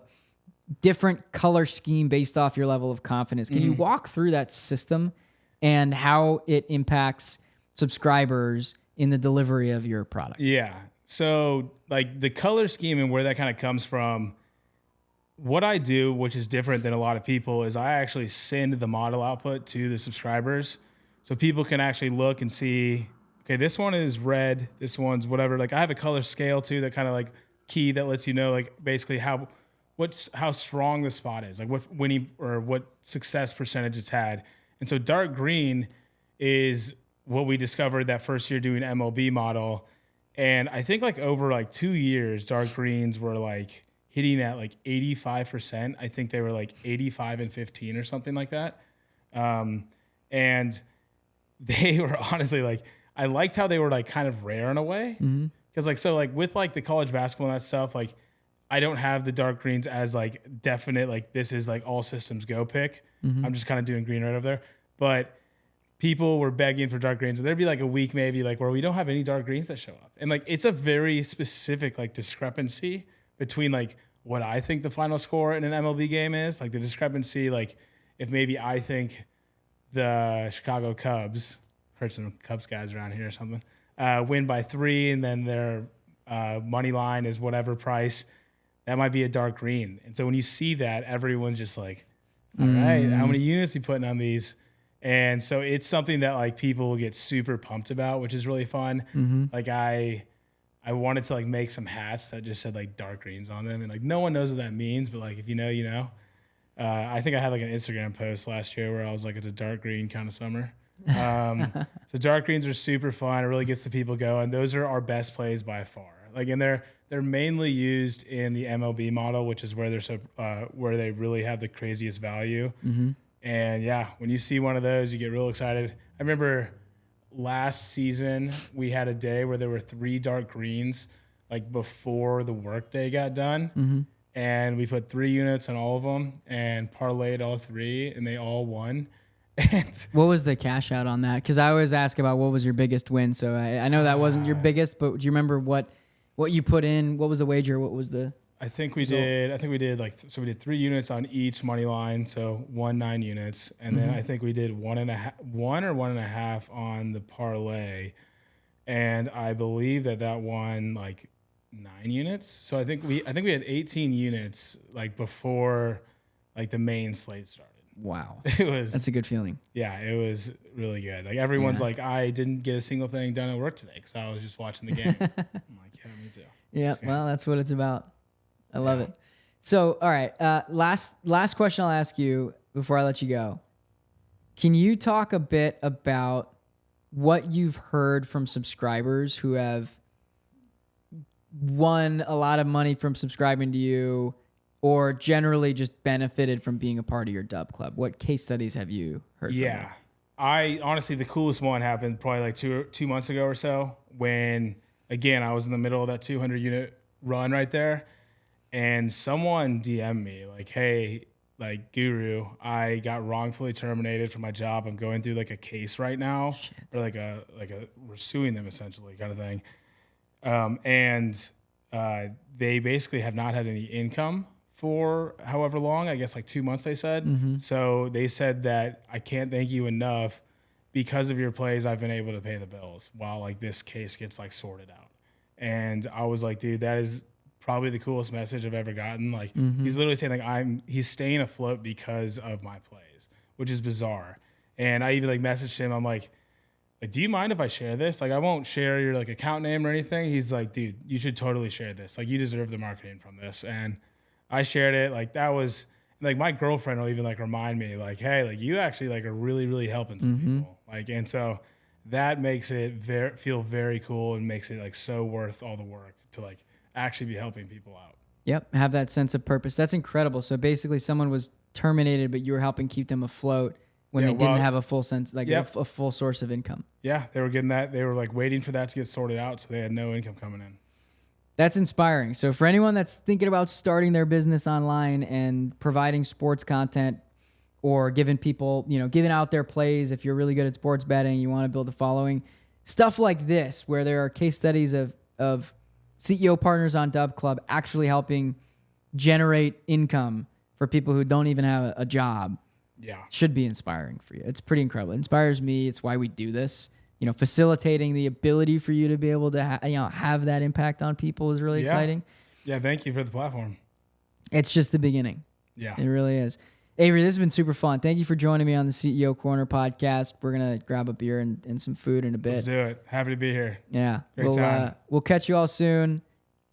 different color scheme based off your level of confidence. Can you walk through that system and how it impacts subscribers in the delivery of your product? Yeah. So like the color scheme and where that kind of comes from, what I do, which is different than a lot of people, is I actually send the model output to the subscribers so people can actually look and see, okay, this one is red, this one's whatever. Like I have a color scale too that kind of like key that lets you know like basically how strong the spot is, like what winning or what success percentage it's had. And so dark green is what we discovered that first year doing MLB model. And I think like over like 2 years, dark greens were like hitting at like 85%. I think they were like 85 and 15 or something like that. And they were honestly like, I liked how they were like kind of rare in a way. Cause like, so like with like the college basketball and that stuff, like I don't have the dark greens as like definite, like this is like all systems go pick. I'm just kind of doing green right over there. But people were begging for dark greens and there'd be like a week maybe like where we don't have any dark greens that show up. And like, it's a very specific like discrepancy between like what I think the final score in an MLB game is, like the discrepancy, like if maybe I think the Chicago Cubs, heard some Cubs guys around here or something, win by 3 and then their money line is whatever price, that might be a dark green. And so when you see that, everyone's just like, all right, how many units are you putting on these? And so it's something that like people get super pumped about, which is really fun. Like I I wanted to like make some hats that just said like dark greens on them, and like no one knows what that means, but like if you know, you know. I think I had like an Instagram post last year where I was like, it's a dark green kind of summer. So dark greens are super fun. It really gets the people going. Those are our best plays by far. Like, and they're mainly used in the MLB model, which is where where they really have the craziest value. And yeah, when you see one of those, you get real excited. I remember last season we had a day where there were 3 dark greens like before the workday got done. And we put 3 units on all of them and parlayed all 3, and they all won. And what was the cash out on that? Because I always ask about what was your biggest win. So I know that wasn't your biggest, but do you remember what you put in? What was the wager? What was the? I think we did like, so we did 3 units on each money line, so 9 units, and then I think we did 1.5 or 1.5 on the parlay, and I believe that won like 9 units. So I think we had 18 units like before like the main slate started. Wow, that's a good feeling. Yeah, it was really good. Like everyone's like, I didn't get a single thing done at work today because I was just watching the game. I'm like, yeah, me too. Yeah, well, that's what it's about. I love it. So, all right, last question I'll ask you before I let you go. Can you talk a bit about what you've heard from subscribers who have won a lot of money from subscribing to you, or generally just benefited from being a part of your DubClub? What case studies have you heard? Yeah, I honestly, the coolest one happened probably like two months ago or so, when again I was in the middle of that 200 unit run right there, and someone DM'd me like, "Hey, like Guru, I got wrongfully terminated from my job. I'm going through like a case right now, or like a we're suing them essentially kind of thing." And they basically have not had any income for however long, I guess like 2 months they said. So they said that I can't thank you enough, because of your plays I've been able to pay the bills while like this case gets like sorted out. And I was like, dude, that is probably the coolest message I've ever gotten. Like he's literally saying like he's staying afloat because of my plays, which is bizarre. And I even like messaged him, I'm like, do you mind if I share this? Like, I won't share your like account name or anything. He's like, dude, you should totally share this. Like, you deserve the marketing from this. And I shared it. Like, that was like, my girlfriend will even like remind me like, hey, like you actually like are really, really helping some people. Like, and so that makes it feel very cool, and makes it like so worth all the work to like actually be helping people out. Yep. Have that sense of purpose. That's incredible. So basically someone was terminated, but you were helping keep them afloat when they didn't have a full sense, like a full source of income. Yeah, they were getting that. They were like waiting for that to get sorted out, so they had no income coming in. That's inspiring. So for anyone that's thinking about starting their business online and providing sports content, or giving people, giving out their plays, if you're really good at sports betting, you want to build a following, stuff like this, where there are case studies of CEO partners on DubClub actually helping generate income for people who don't even have a job. Yeah, should be inspiring for you. It's pretty incredible. It inspires me. It's why we do this. Facilitating the ability for you to be able to have that impact on people is really exciting. Yeah, thank you for the platform. It's just the beginning. Yeah, it really is. Avery, this has been super fun. Thank you for joining me on the CEO Corner podcast. We're gonna grab a beer and some food in a bit. Let's do it. Happy to be here. Yeah, great time. We'll catch you all soon.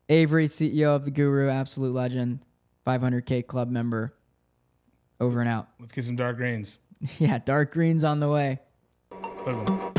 Avery, CEO of TheGuru, absolute legend, 500K club member. Over and out. Let's get some dark greens. Yeah, dark greens on the way. Boom.